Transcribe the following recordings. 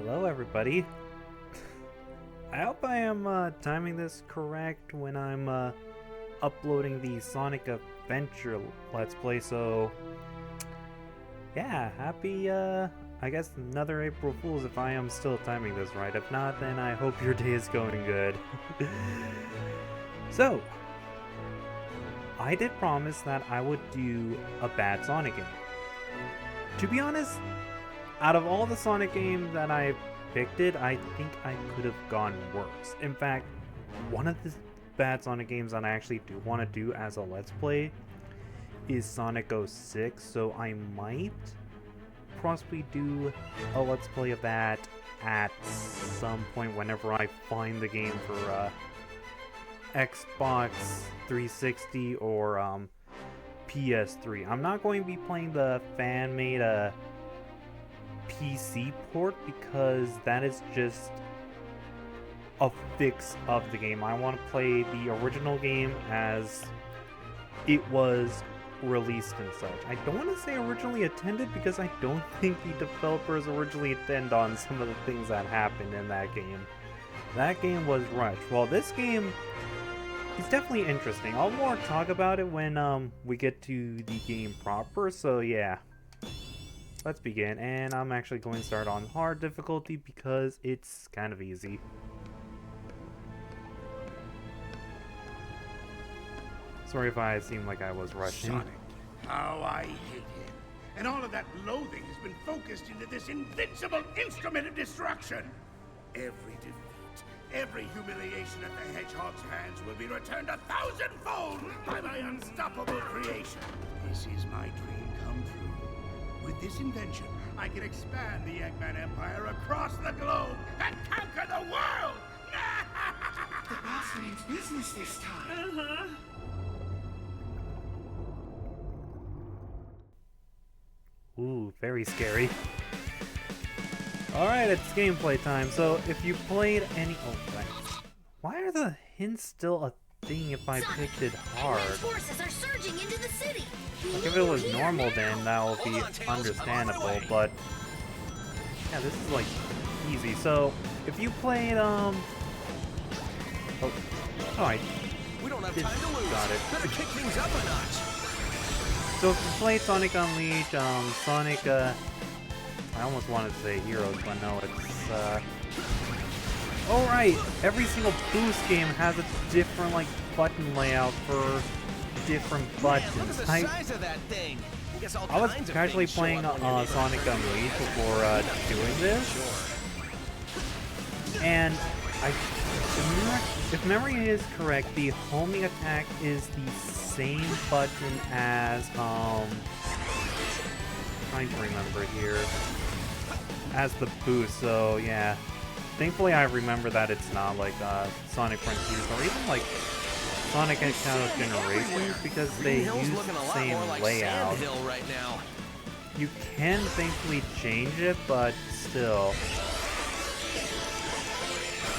Hello everybody. I hope I am timing this correct when I'm uploading the Sonic Adventure Let's Play, so yeah, happy I guess another April Fool's if I am still timing this right. If not, then I hope your day is going good. So, I did promise that I would do a bad Sonic game. To be honest, out of all the Sonic games that I picked I think I could have gone worse. In fact, one of the bad Sonic games that I actually do want to do as a Let's Play is Sonic 06, so I might possibly do a Let's Play of that at some point whenever I find the game for Xbox 360 or PS3. I'm not going to be playing the fan-made PC port because that is just a fix of the game. I want to play the original game as it was released and such. I don't want to say originally intended because I don't think the developers originally intended on some of the things that happened in that game. That game was rushed. Well, this game is definitely interesting. I'll more talk about it when we get to the game proper, so yeah. Let's begin, and I'm actually going to start on hard difficulty because it's kind of easy. Sorry if I seem like I was rushing. Sonic, how I hate him. And all of that loathing has been focused into this invincible instrument of destruction. Every defeat, every humiliation at the Hedgehog's hands will be returned 1,000-fold by my unstoppable creation. This is my dream come true. With this invention, I can expand the Eggman Empire across the globe and conquer the world! The boss means business this time. Ooh, very scary. Alright, it's gameplay time. So, if you played any... Oh, right. Why are the hints still a thing if I picked it hard? Forces are surging into the city. Like, if it was normal, then that would be understandable, but... Yeah, this is, like, easy. So, if you played, Oh, alright. We don't have time to lose. Got it. Better kick things up a notch. So, if you played Sonic Unleashed, Sonic, I almost wanted to say Heroes, but no, it's, Alright! Every single Boost game has a different, like, button layout for different buttons. Man, look at the size of that thing. I was casually playing Sonic Unleashed before doing this, and if memory is correct, the homing attack is the same button as trying to remember here, as the boost. So yeah, thankfully I remember that it's not like Sonic Frontiers or even like Sonic X Shadow Generations, because they use the same layout. Right now. You can thankfully change it, but still.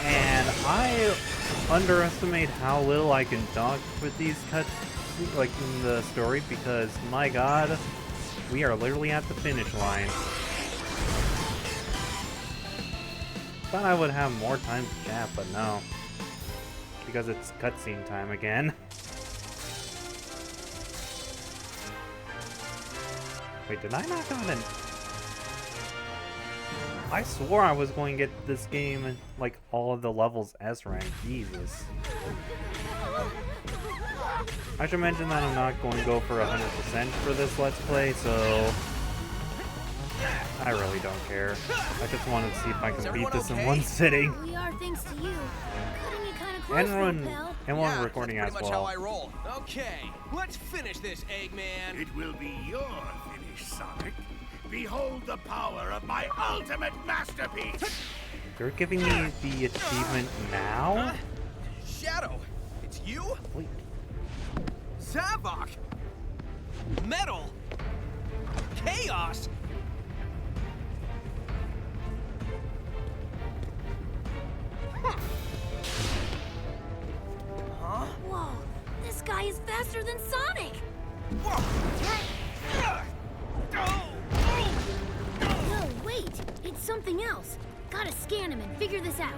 And I underestimate how little I can dodge with these cuts, like in the story, because my god, we are literally at the finish line. Thought I would have more time to chat, but no. Because it's cutscene time again. Wait, did I not got an... I swore I was going to get this game in, like, all of the levels S rank. Jesus. I should mention that I'm not going to go for 100% for this Let's Play, so... I really don't care. I just wanted to see if I can beat this in one sitting. We are thanks to you. Cutting it kind of close, And one recording as that's pretty much how I well. roll. Okay, let's finish this, Eggman. It will be your finish, Sonic. Behold the power of my ultimate masterpiece! You're giving me the achievement now? Shadow, it's you? Wait. Zavok! Metal! Chaos! Huh? Whoa, this guy is faster than Sonic. Whoa! No, wait, it's something else. Gotta Ganon, figure this out.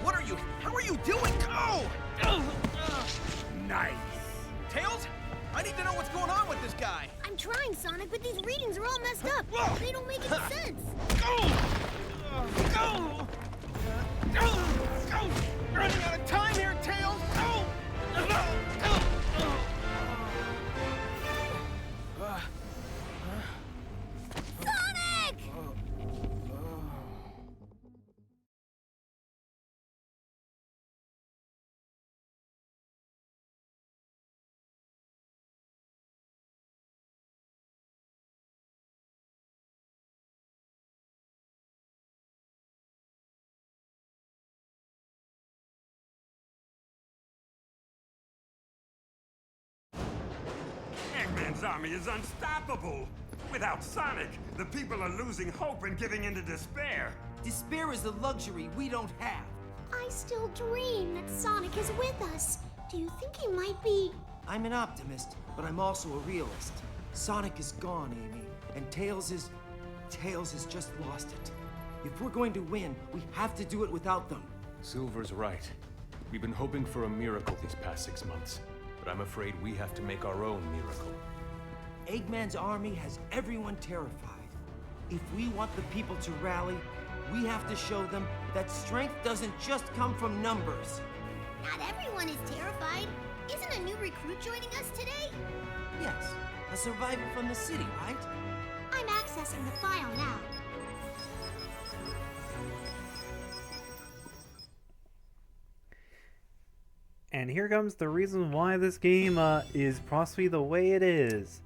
What are you? How are you doing? Go! Nice. Tails? I need to know what's going on with this guy. I'm trying, Sonic, but these readings are all messed up. They don't make any sense. Go! Go! Go! Go! Running out of time here, Tails! Go! Go! Sonic! Eggman's army is unstoppable! Without Sonic, the people are losing hope and giving into despair. Despair is a luxury we don't have. I still dream that Sonic is with us. Do you think he might be... I'm an optimist, but I'm also a realist. Sonic is gone, Amy, and Tails has just lost it. If we're going to win, we have to do it without them. Silver's right. We've been hoping for a miracle these past 6 months, but I'm afraid we have to make our own miracle. Eggman's army has everyone terrified. If we want the people to rally, we have to show them that strength doesn't just come from numbers. Not everyone is terrified. Isn't a new recruit joining us today? Yes, a survivor from the city, right? I'm accessing the file now. And here comes the reason why this game is possibly the way it is.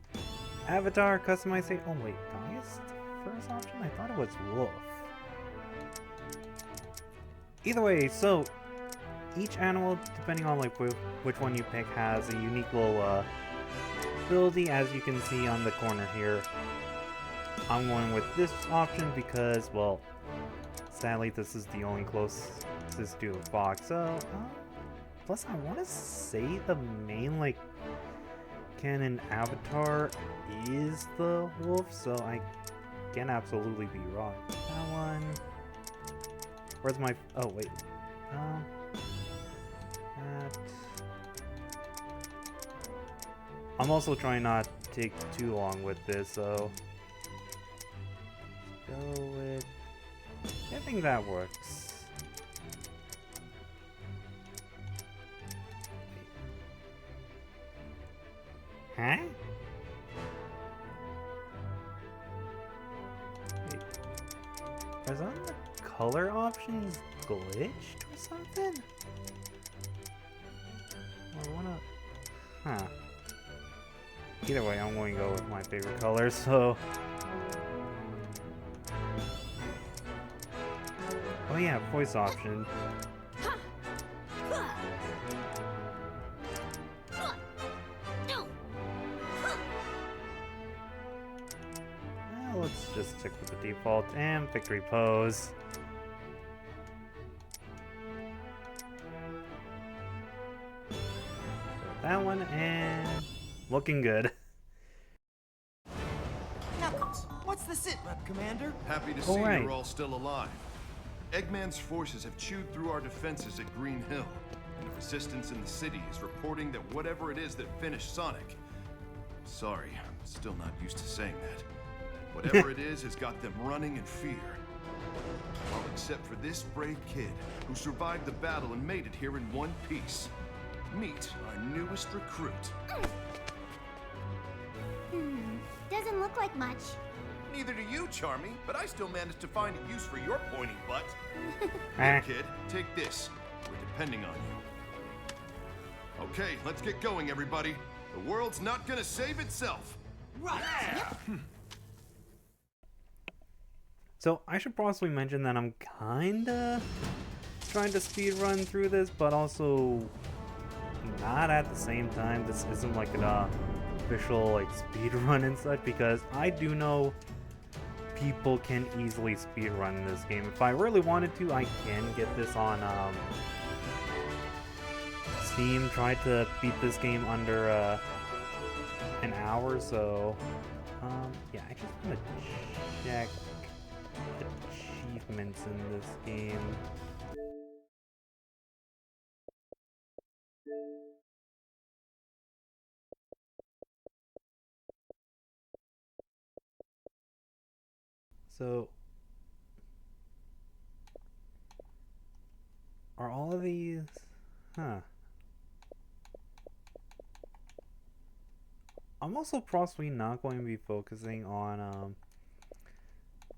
Avatar customization. Oh wait, Geist? First option? I thought it was Wolf. Either way, so each animal, depending on like which one you pick, has a unique little ability, as you can see on the corner here. I'm going with this option because, well, sadly this is the only closest to a fox. So, plus I want to say the main like canon avatar is the wolf, so I can absolutely be wrong. That one. Where's my? Oh wait. That. I'm also trying not to take too long with this, so go with. I think that works. Huh? Wait. Is on the color options glitched or something? I wanna. Huh. Either way, I'm going to go with my favorite color, so. Oh yeah, voice option. Well, let's just stick with the default and victory pose. That one, and looking good. Knuckles, what's the sit rep, Commander? Happy to see Alright. you're all still alive. Eggman's forces have chewed through our defenses at Green Hill, and the resistance in the city is reporting that whatever it is that finished Sonic... Sorry, I'm still not used to saying that. Whatever it is has got them running in fear. All except for this brave kid who survived the battle and made it here in one piece. Meet our newest recruit. Doesn't look like much. Neither do you, Charmy, but I still managed to find a use for your pointy butt. Ah. Here, kid, take this. We're depending on you. Okay, let's get going, everybody. The world's not gonna save itself. Right. So I should possibly mention that I'm kinda trying to speed run through this, but also not at the same time. This isn't like an official like speed run and such, because I do know people can easily speed run this game. If I really wanted to, I can get this on Steam. Tried to beat this game under whatever, so yeah, I just want to check achievements in this game. So are all of these, I'm also possibly not going to be focusing on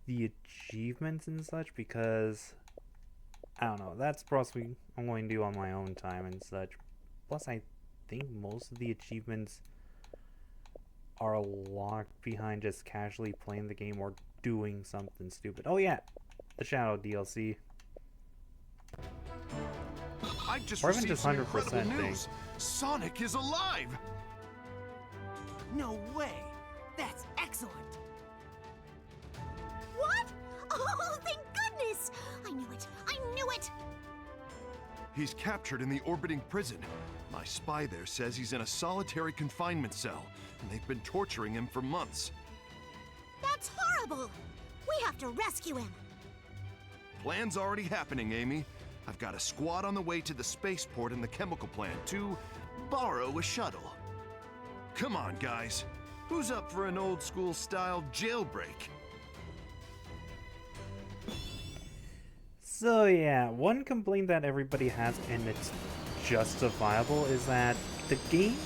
the achievements and such, because I don't know, that's possibly I'm going to do on my own time and such. Plus I think most of the achievements are locked behind just casually playing the game or doing something stupid. Oh yeah, the Shadow DLC. I just Or even received just some 100% incredible thing. news. Sonic is alive. No way! That's excellent! What? Oh, thank goodness! I knew it! I knew it! He's captured in the orbiting prison. My spy there says he's in a solitary confinement cell, and they've been torturing him for months. That's horrible! We have to rescue him! Plan's already happening, Amy. I've got a squad on the way to the spaceport and the chemical plant to borrow a shuttle. Come on, guys. Who's up for an old-school style jailbreak? So yeah, one complaint that everybody has, and it's justifiable, is that the game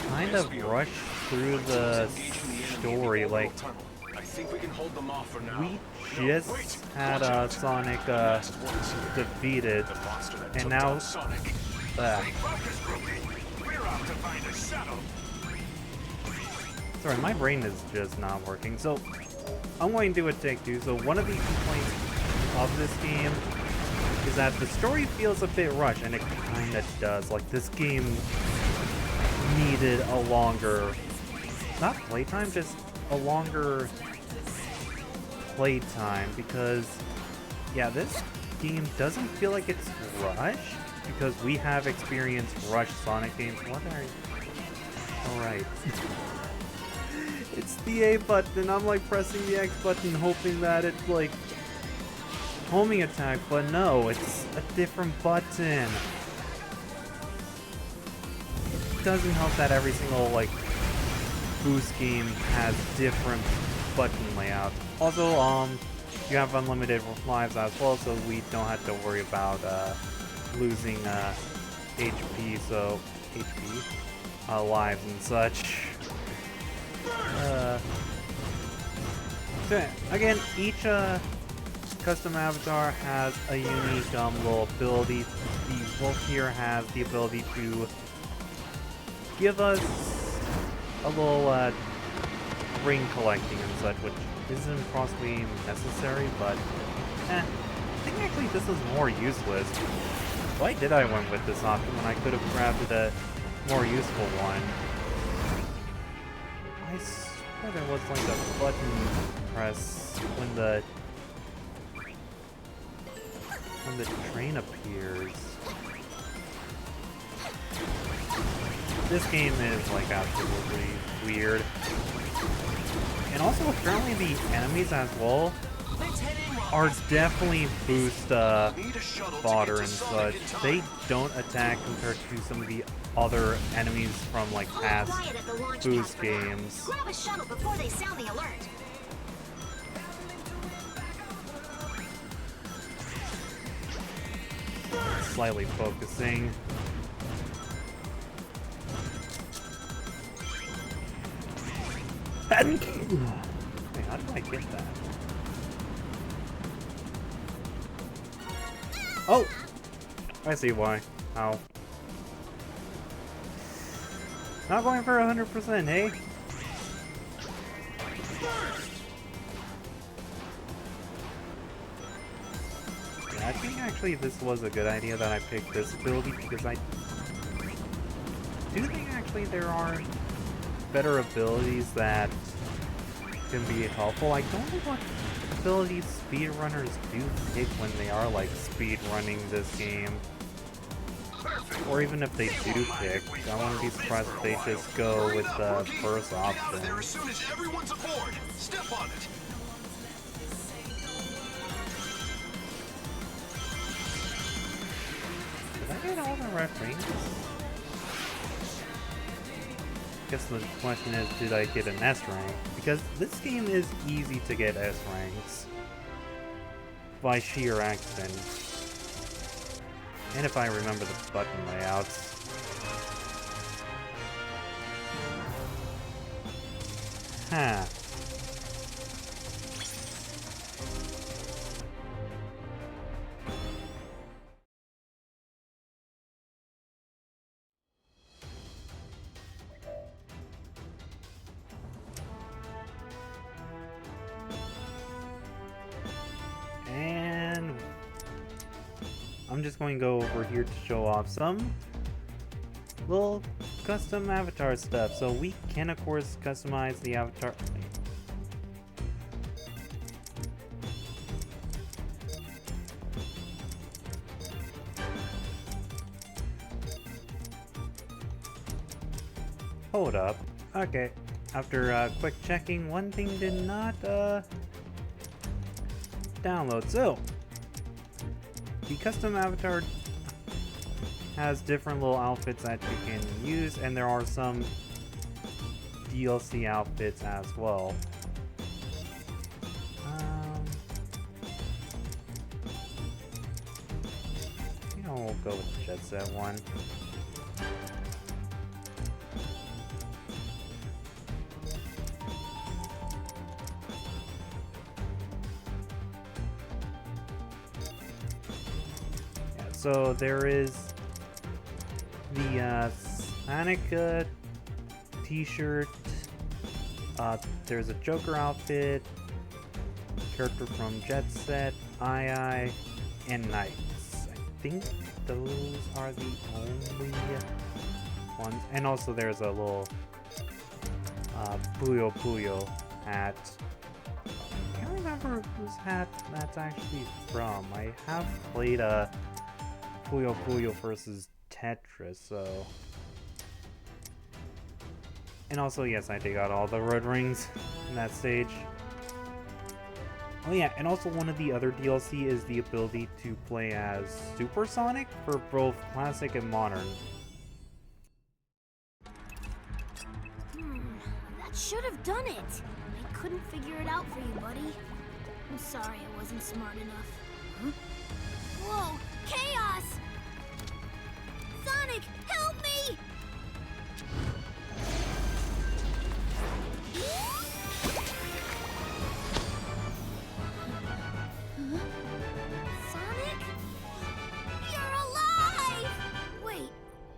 kind of rushed through the story. Like, I think we can hold them off for now. we just had Sonic defeated, and now Sonic. Focus, groupie. We're out to find a shuttle. sorry, my brain is just not working. So I'm going to do a take two. So one of the complaints of this game is that the story feels a bit rushed, and it kind of does. Like, this game needed a longer, not playtime, just a longer playtime, because yeah, this game doesn't feel like it's rushed, because we have experienced rushed Sonic games. What are you? Alright. It's the A button. I'm like pressing the X button hoping that it's like homing attack, but no, it's a different button. It doesn't help that every single like boost game has different button layouts. Also, you have unlimited lives as well, so we don't have to worry about losing HP, so lives and such. So again, each custom avatar has a unique little ability. The wolf here has the ability to give us a little ring collecting and such, which isn't possibly necessary, but I think actually this is more useless. Why did I went with this option when I could have grabbed a more useful one? I swear there was like a button press when the train appears. This game is like absolutely weird. And also apparently the enemies as well are definitely boost fodder and such. They don't attack compared to some of the other enemies from like past boost games. Grab a shuttle before they sound the alert. Slightly focusing. Wait, how did I get that? Oh! I see why. Ow. Not going for 100%, eh? Yeah, I think actually this was a good idea that I picked this ability, because I do think actually there are better abilities that can be helpful. I don't know what abilities speedrunners do pick when they are like speedrunning this game. Perfect. or even if they do pick, I wouldn't be surprised if they just go with the first option. There as soon as everyone's aboard. Step on it. Did I get all the red rings? Guess the question is, did I get an S rank? Because this game is easy to get S ranks by sheer accident. And if I remember the button layouts. Huh. And I'm just going to go over here to show off some little custom avatar stuff. So we can of course customize the avatar. Hold up. Okay. After quick checking, one thing did not download. So the custom avatar has different little outfits that you can use, and there are some DLC outfits as well. You know, we'll go with the Jet Set one. So there is the Sonic t-shirt, there's a Joker outfit, character from Jet Set, II, and Knights. I think those are the only ones. And also there's a little Puyo Puyo hat. I can't remember whose hat that's actually from. I have played Puyo Puyo versus Tetris, so... And also, yes, I did got all the red rings in that stage. Oh yeah, and also one of the other DLC is the ability to play as Super Sonic for both Classic and Modern. That should have done it. I couldn't figure it out for you, buddy. I'm sorry I wasn't smart enough. Huh? Whoa! Chaos! Sonic, help me! Sonic? You're alive! Wait,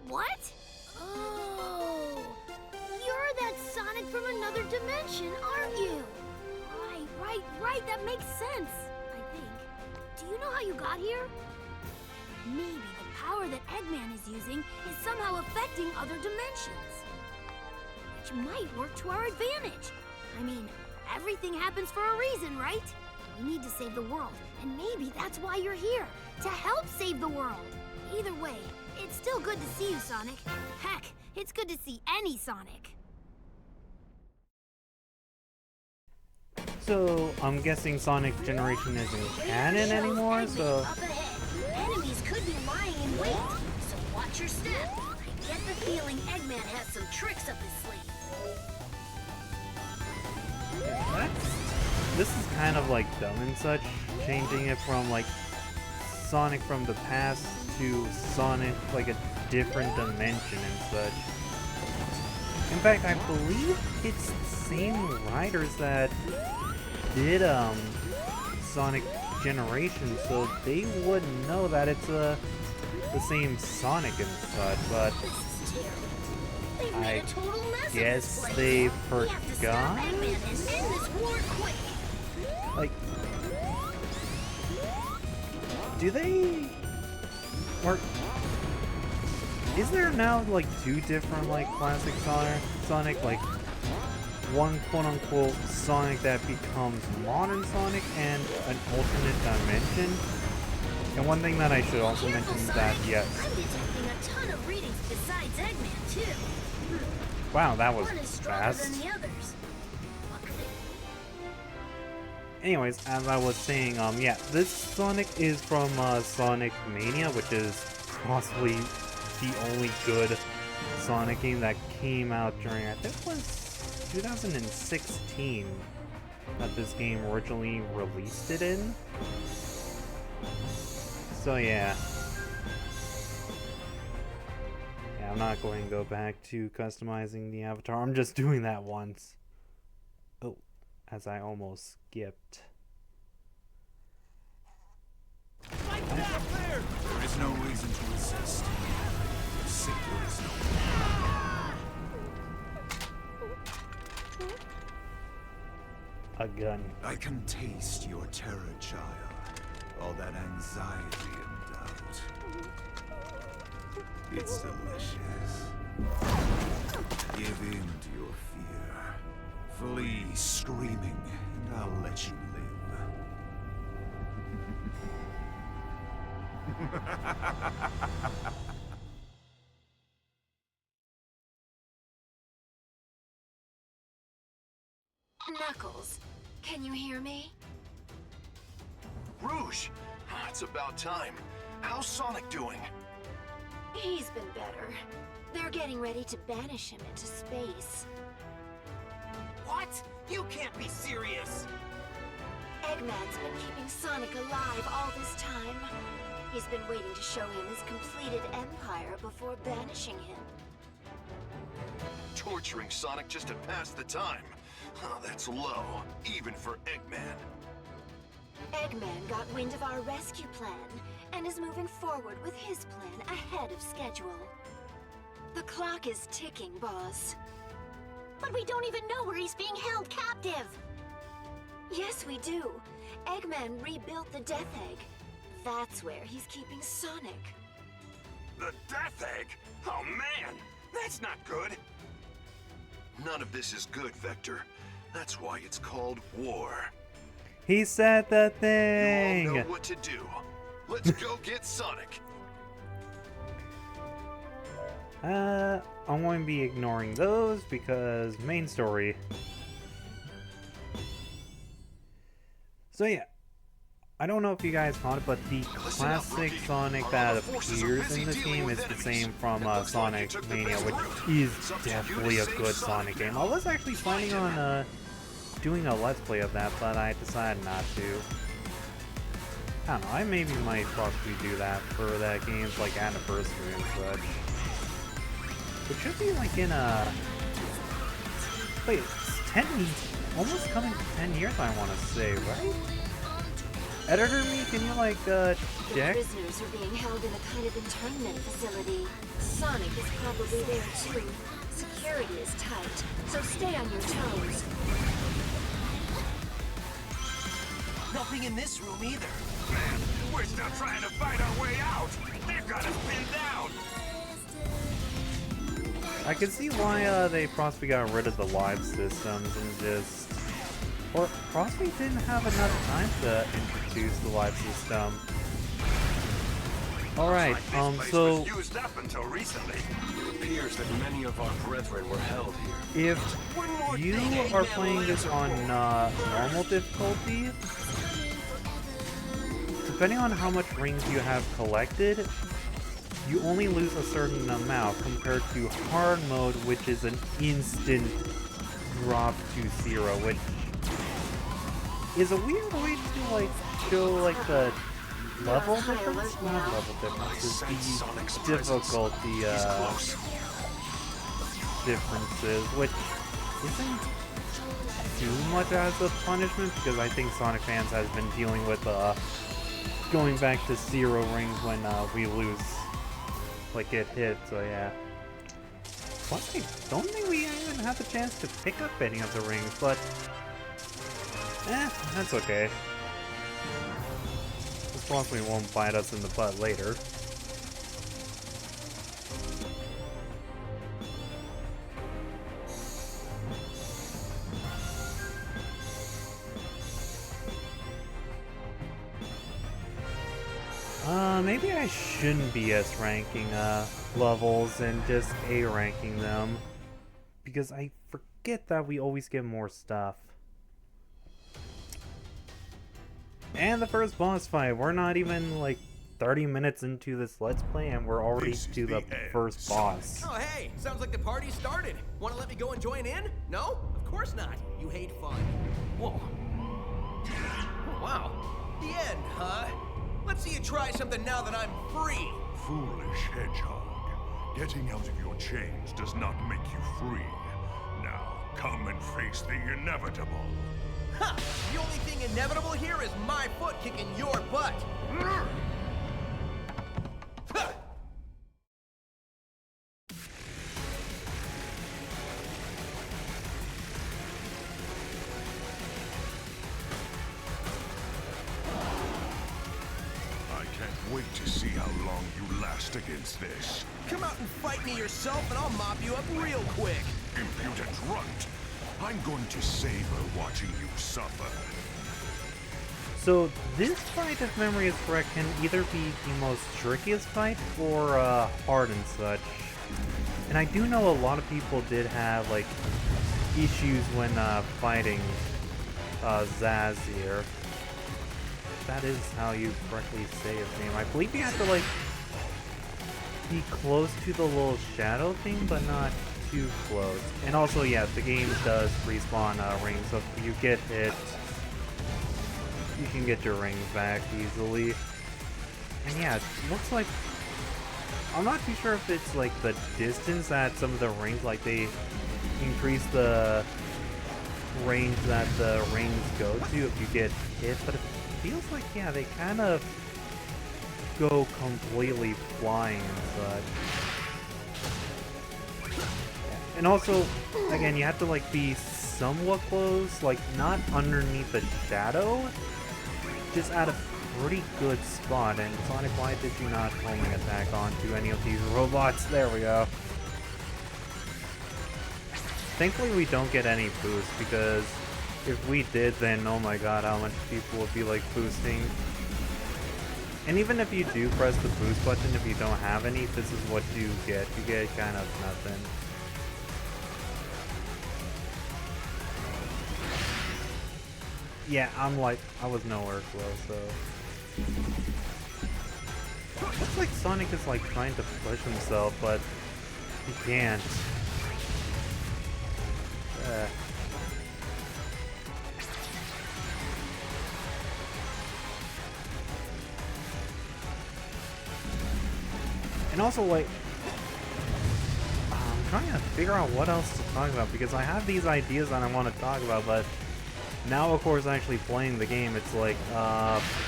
what? Oh, you're that Sonic from another dimension, aren't you? Right, that makes sense, I think. Do you know how you got here? Maybe the power that Eggman is using is somehow affecting other dimensions. Which might work to our advantage. I mean, everything happens for a reason, right? We need to save the world, and maybe that's why you're here, to help save the world. Either way, it's still good to see you, Sonic. Heck, it's good to see any Sonic. So, I'm guessing Sonic Generation isn't canon anymore, so... Up ahead. Enemies could be lying in wait, so watch your step. I get the feeling Eggman has some tricks up his sleeve. This is kind of like dumb and such, changing it from like Sonic from the past to Sonic like a different dimension and such. In fact, I believe it's the same writers that did Sonic Generation, so they would know that it's the same Sonic and such, but I guess they forgot? Like, do they... Or... Is there now, like, two different, like, classic Sonic? Like, one quote-unquote Sonic that becomes modern Sonic and an alternate dimension? And one thing that I should also mention is that, yes, I'm detecting a ton of Besides Eggman, too. Wow, that was One is stronger fast. than the others. What could it Anyways, as I was saying, yeah, this Sonic is from Sonic Mania, which is possibly the only good Sonic game that came out during, I think it was 2016 that this game originally released it in. So yeah. Yeah, I'm not going to go back to customizing the avatar. I'm just doing that once. Oh, as I almost skipped. There is no reason to resist. There is no. A gun. I can taste your terror, child. All that anxiety and doubt. It's delicious. Give in to your fear. Flee screaming, and I'll let you live. Knuckles, can you hear me? Rouge! It's about time. How's Sonic doing? He's been better. They're getting ready to banish him into space. What? You can't be serious! Eggman's been keeping Sonic alive all this time. He's been waiting to show him his completed empire before banishing him. Torturing Sonic just to pass the time. Oh, that's low, even for Eggman. Eggman got wind of our rescue plan and is moving forward with his plan ahead of schedule. The clock is ticking, boss. But we don't even know where he's being held captive! Yes, we do. Eggman rebuilt the Death Egg. That's where he's keeping Sonic. The Death Egg? Oh man, that's not good. None of this is good, Vector. That's why it's called war. He said the You thing! all know what to do. Let's go get Sonic. I'm going to be ignoring those because main story. So yeah, I don't know if you guys caught it, but the classic Sonic that appears in this game is the same from Sonic Mania, which is definitely a good Sonic game. I was actually planning on doing a Let's Play of that, but I decided not to. I don't know, I maybe might possibly do that for that game's like anniversary and such. It should be like in a... Wait, it's 10... almost coming to 10 years, I want to say, right? Editor me, can you like, The check? prisoners are being held in a kind of internment facility. Sonic is probably there too. Security is tight, so stay on your toes. Nothing in this room either. Man, we're still trying to fight our way out. They've got us pinned down. I can see why they possibly got rid of the live systems and just... Or possibly didn't have enough time to introduce the live system. Alright, Like this place so was used up until recently. It appears that many of our brethren were held here. if you are playing this on normal difficulty, depending on how much rings you have collected, you only lose a certain amount compared to hard mode, which is an instant drop to 0, which is a weird way to like show like the level difference, not level differences, the difficulty differences, which isn't too much as a punishment because I think Sonic fans has been dealing with going back to 0 rings when we lose, like get hit, so yeah. Plus, I don't think we even have the chance to pick up any of the rings, but that's okay. This possibly won't bite us in the butt later. Maybe I shouldn't be S ranking levels and just A ranking them. Because I forget that we always get more stuff. And the first boss fight, we're not even like 30 minutes into this Let's Play and we're already to the first boss. Oh, hey, sounds like the party started. Want to let me go and join in? No? Of course not. You hate fun. Whoa. Oh, wow. The end, huh? Let's see you try something now that I'm free. Foolish hedgehog. Getting out of your chains does not make you free. Now, come and face the inevitable. Ha! The only thing inevitable here is my foot kicking your butt. Ha! I can't wait to see how long you last against this. Come out and fight me yourself and I'll mop you up real quick. Impudent runt. I'm going to savor watching you suffer. So this fight, if memory is correct, can either be the most trickiest fight or hard and such. And I do know a lot of people did have like issues when fighting Zazir. That is how you correctly say his name. I believe you have to like be close to the little shadow thing, but not too close. And also, yeah, the game does respawn rings, so if you get hit, you can get your rings back easily. And yeah, it looks like, I'm not too sure if it's like the distance that some of the rings, like they increase the range that the rings go to if you get hit, but it feels like, yeah, they kind of go completely flying and such. And also, again, you have to like be somewhat close, like not underneath the shadow, just at a pretty good spot. And Sonic, why did you not homing attack onto any of these robots? There we go. Thankfully we don't get any boost, because if we did, then oh my god, how much people would be like boosting. And even if you do press the boost button, if you don't have any, this is what you get. You get kind of nothing. Yeah, I'm like, I was nowhere close, so. Looks like Sonic is like trying to push himself, but he can't. And also, like, I'm trying to figure out what else to talk about, because I have these ideas that I want to talk about, but now, of course, actually playing the game, it's like,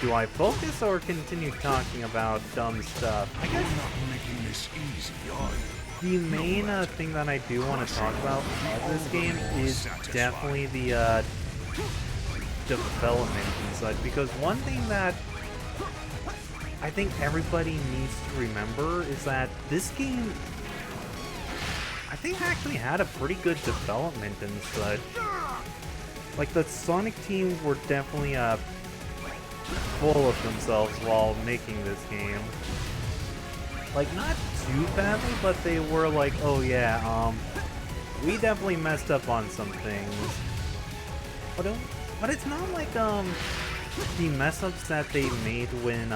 do I focus or continue talking about dumb stuff? I guess not making this easy, are the you? main thing that I do want to talk about of this game is definitely the development and such, because one thing that I think everybody needs to remember is that this game, I think, actually had a pretty good development and such. Like, the Sonic team were definitely full of themselves while making this game. Like, not too badly, but they were like, oh yeah, we definitely messed up on some things. But it's not like the mess-ups that they made when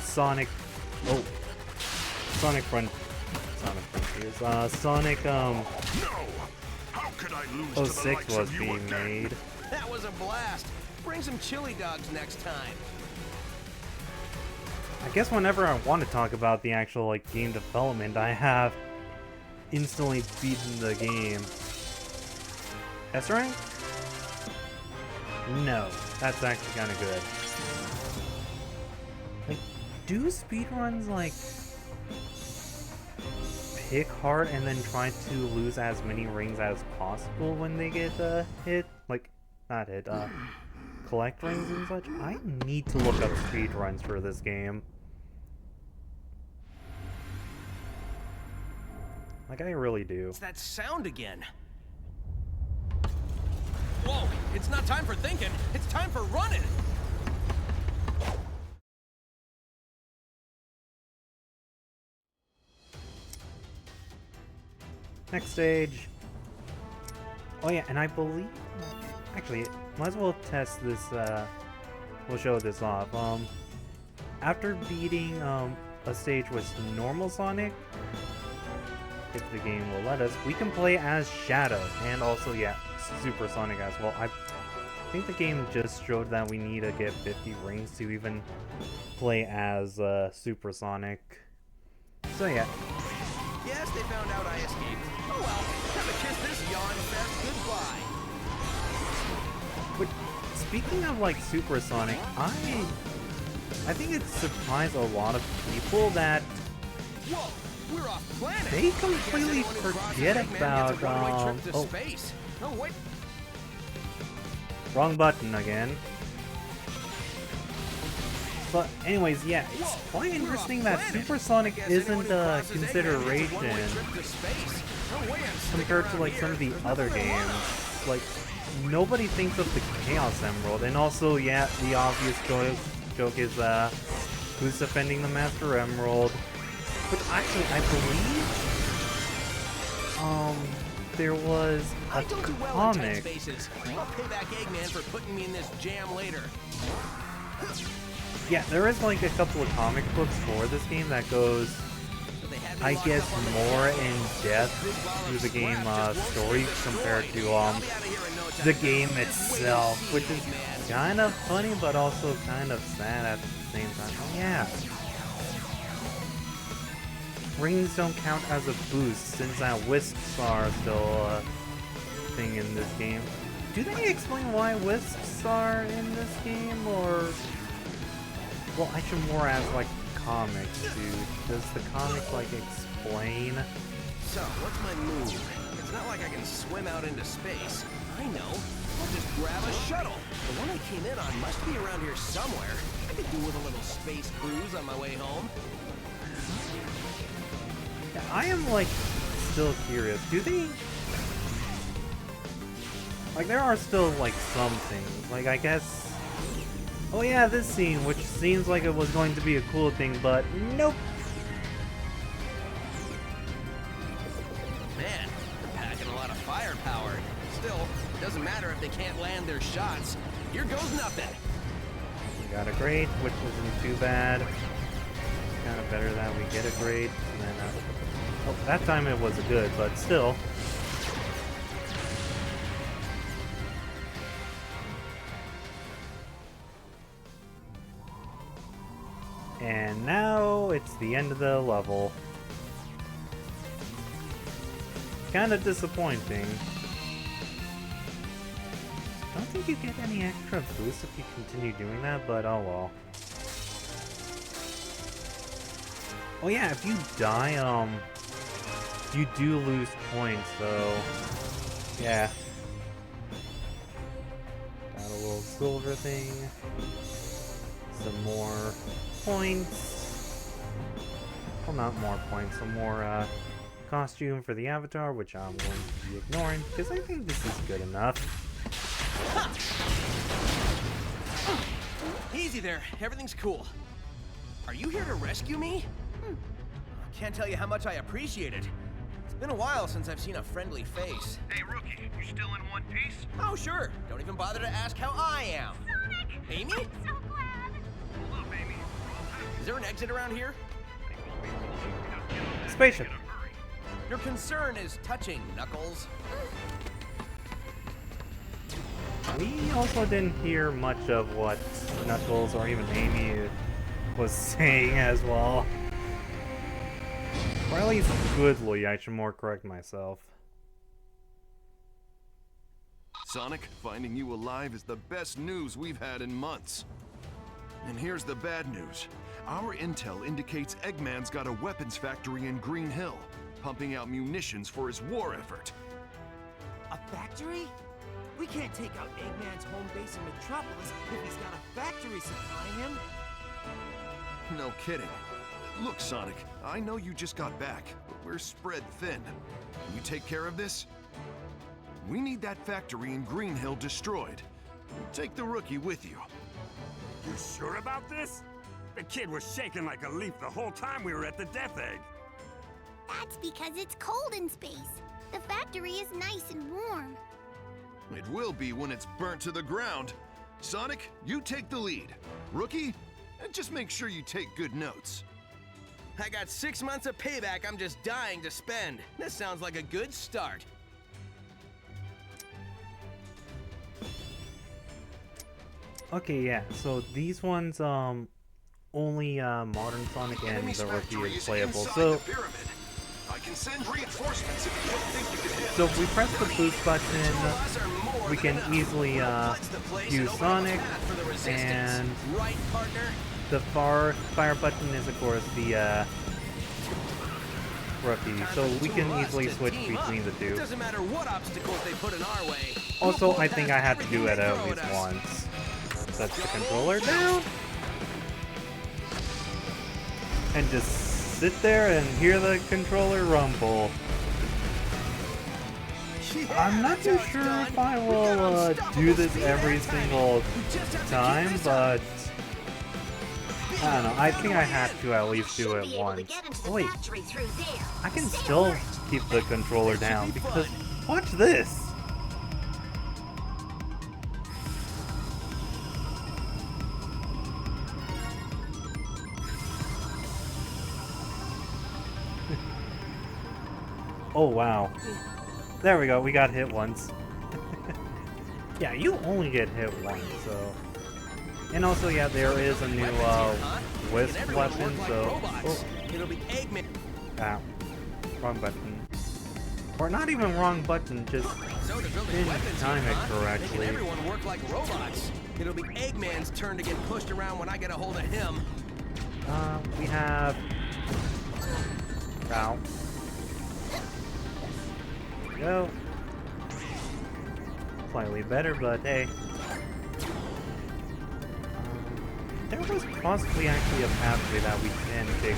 Sonic No! How could I lose to the 06 likes was of you being again? made. That was a blast. Bring some chili dogs next time. I guess whenever I want to talk about the actual like game development, I have instantly beaten the game. S rank? No, that's actually kind of good. Like, do speedruns like pick hard and then try to lose as many rings as possible when they get hit? Like, not hit, collect rings and such? I need to look up speedruns for this game. Like, I really do. It's that sound again. Whoa, it's not time for thinking, it's time for running! Next stage. Oh yeah, and I believe... Actually, might as well test this, we'll show this off. After beating, a stage with normal Sonic, if the game will let us, we can play as Shadow, and also, yeah, Super Sonic as well. I think the game just showed that we need to get 50 rings to even play as, Super Sonic. So yeah. Yes, they found out I escaped. Oh well, time to kiss this yawn fest goodbye. But speaking of like Super Sonic, I think it surprised a lot of people that Whoa, we're off planet. they completely forget about oh, space. No wait. wrong button again. But anyways, yeah, it's quite interesting that Super Sonic isn't a consideration compared to like some of the other games. Like, nobody thinks of the Chaos Emerald, and also, yeah, the obvious joke is who's defending the Master Emerald. But actually, I believe there was a comic. I'll pay back Eggman for putting me in this jam later. Yeah, there is like a couple of comic books for this game that goes, I guess, more in depth through the game story compared to the game itself, which is kind of funny but also kind of sad at the same time. Oh yeah. Rings don't count as a boost since that Wisps are still a thing in this game. Do they explain why Wisps are in this game, or... Well, I should more ask, like, comics, dude. Does the comic, like, explain? So, what's my move? It's not like I can swim out into space. I know. I'll just grab a shuttle. The one I came in on must be around here somewhere. I could do with a little space cruise on my way home. Yeah, I am, like, still curious. Do they... Like, there are still, like, some things. Like, I guess... Oh yeah, this scene, which seems like it was going to be a cool thing, but nope. Man, they're packing a lot of firepower. Still, it doesn't matter if they can't land their shots. Here goes nothing. We got a grade, which isn't too bad. It's kind of better that we get a grade. And then, oh, that time it was a good, but still. And now it's the end of the level. Kind of disappointing. I don't think you get any extra boost if you continue doing that, but oh well. Oh yeah, if you die, you do lose points, so yeah. Got a little silver thing. Some more points. Well, not more points, some more costume for the avatar, which I'm going to be ignoring because I think this is good enough. Easy there, everything's cool. Are you here to rescue me? Can't tell you how much I appreciate it. It's been a while since I've seen a friendly face. Hey, Rookie, you still in one piece? Oh, sure. Don't even bother to ask how I am. Sonic! Amy? I'm so glad! Hold up, Amy. Is there an exit around here? Spaceship. Your concern is touching, Knuckles. We also didn't hear much of what Knuckles or even Amy was saying as well. Or at least goodly, I should more correct myself. Sonic, finding you alive is the best news we've had in months. And here's the bad news. Our intel indicates Eggman's got a weapons factory in Green Hill, pumping out munitions for his war effort. A factory? We can't take out Eggman's home base in Metropolis if he's got a factory supplying him. No kidding. Look, Sonic, I know you just got back, but we're spread thin. Can you take care of this? We need that factory in Green Hill destroyed. Take the Rookie with you. You sure about this? The kid was shaking like a leaf the whole time we were at the Death Egg. That's because it's cold in space. The factory is nice and warm. It will be when it's burnt to the ground. Sonic, you take the lead. Rookie, just make sure you take good notes. I got 6 months of payback I'm just dying to spend. This sounds like a good start. Okay, yeah. So these ones, only modern Sonic and the Rookie is playable. So, I can send reinforcements if you don't think you can so handle if we press the boost button, we can easily use Sonic, and Right, partner? the fire button is of course the Rookie. So we can easily switch between the two. Doesn't matter what obstacles they put in our way. Also, I think I have to do it at least once. Set the controller down. And just sit there and hear the controller rumble. I'm not too sure if I will do this every single time, but I don't know. I think I have to at least do it once. Oh, wait, I can still keep the controller down because watch this. Oh wow. There we go, we got hit once. Yeah, you only get hit once, so... And also, yeah, there is a new Wisp weapon, so... Oh. It'll be Eggman. Ah, wrong button. Or not even wrong button, just didn't time it correctly. Everyone work like robots. It'll be Eggman's turn to get pushed around when I get a hold of him. We have... Ow. Go. Slightly better, but hey. There was possibly actually a pathway that we can take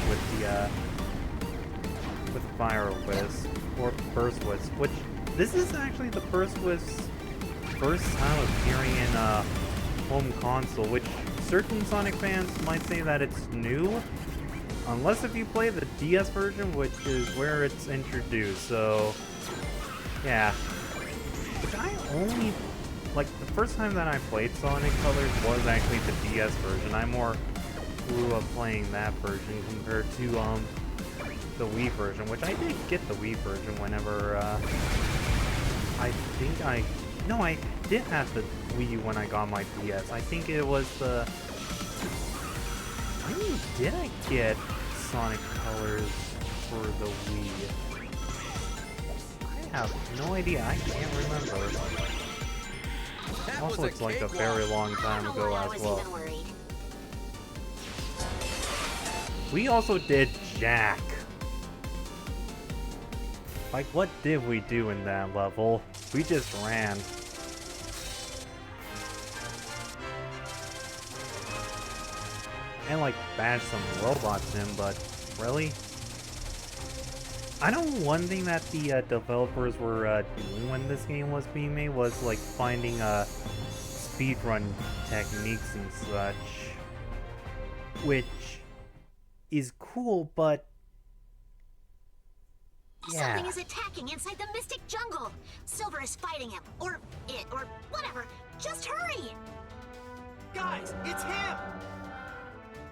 with Fire Wisp or Burst Wisp, which this is actually the Burst Wisp's first time appearing in a home console, which certain Sonic fans might say that it's new, unless if you play the DS version, which is where it's introduced. So. Yeah. Which I only... Like, the first time that I played Sonic Colors was actually the DS version. I more grew up playing that version compared to, the Wii version, which I did get the Wii version whenever, I think I... No, I did have the Wii when I got my DS. I think it was the... When did I get Sonic Colors for the Wii? I have no idea. I can't remember. Also, it's like a very long time ago as well. We also did Jack. Like, what did we do in that level? We just ran. And like bashed some robots in, but really? I know one thing that the developers were doing when this game was being made was like finding speedrun techniques and such, which is cool, but yeah. Something is attacking inside the Mystic Jungle. Silver is fighting him, or it, or whatever. Just hurry! Guys, it's him!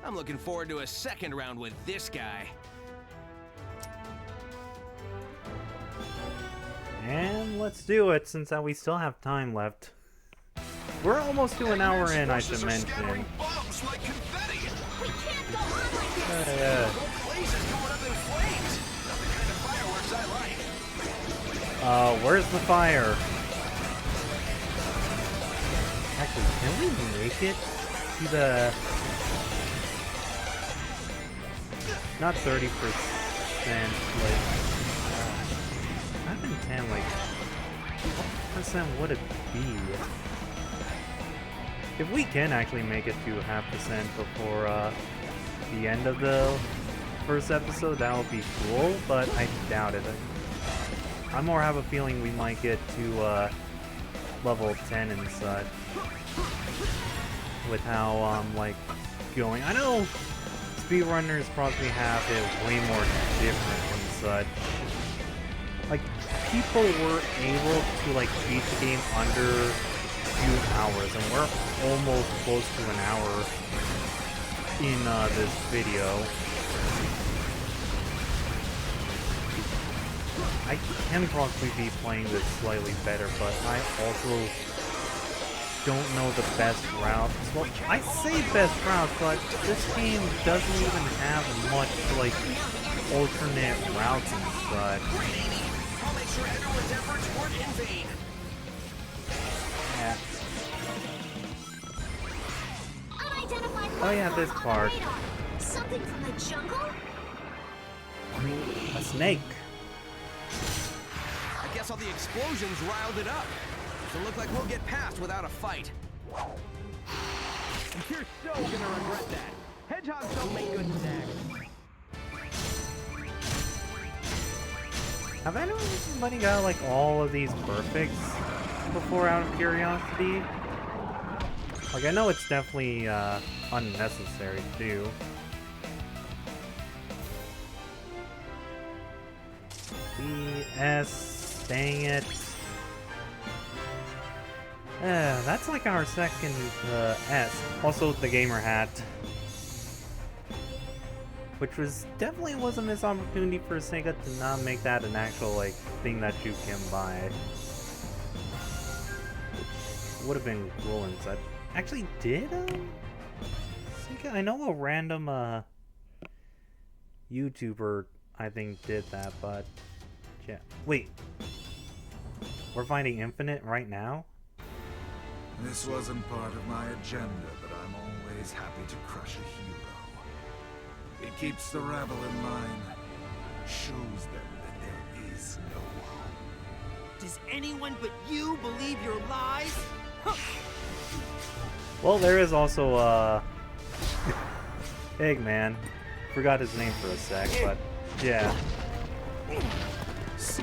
I'm looking forward to a second round with this guy. And let's do it, since we still have time left. We're almost to an hour in, I should mention. We can't go on like this! Where's the fire? Actually, can we make it to the... Not 30%, like... 5 like, what percent would it be? If we can actually make it to 0.5% before the end of the first episode, that would be cool, but I doubt it. I more have a feeling we might get to level 10 and such with how like going. I know speedrunners probably have it way more different and such. Like, people were able to like beat the game under 2 hours, and we're almost close to an hour in this video. I can probably be playing this slightly better, but I also don't know the best routes. Well, I say best routes, but this game doesn't even have much like alternate routes and such. I'll make sure everyone's efforts weren't in vain. Yeah. Unidentified Oh yeah, this landmark on part. the radar. Something from the jungle? A snake. I guess all the explosions riled it up. Doesn't look like we'll get past without a fight. And you're so gonna regret that. Hedgehogs don't make good snacks. Have anybody got like all of these perfects before out of curiosity? Like I know it's definitely unnecessary too. BS, dang it. That's like our second S. Also the gamer hat. Which definitely was a missed opportunity for Sega to not make that an actual like thing that you can buy. Which would have been cool and such. Actually did Sega, I know a random YouTuber I think did that, but yeah. Wait. We're finding Infinite right now? This wasn't part of my agenda, but I'm always happy to crush a hero. It keeps the rabble in line, shows them that there is no hope. Does anyone but you believe your lies? Well, there is also Eggman. Forgot his name for a sec, but yeah. See,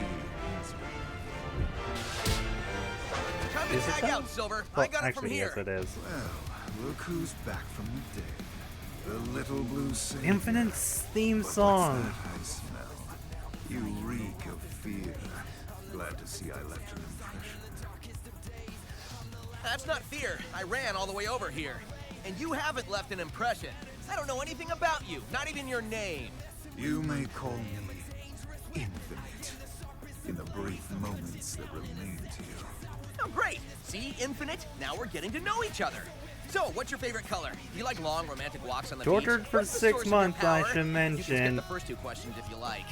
Time to Is it tag that? out, Silver. I Well, got it from actually, here. yes, it is. well, look who's back from the dead. The little blue savior. Infinite's theme But song. what's that I smell? You reek of fear. Glad to see I left an impression. That's not fear. I ran all the way over here. And you haven't left an impression. I don't know anything about you, not even your name. You may call me Infinite. In the brief moments that remain to you. Oh, great. See, Infinite? Now we're getting to know each other. So, what's your favorite color? Do you like long, romantic walks on the Tortured beach? for What's the 6 source of your months, I power? should You can mention. skip the first 2 questions if you like.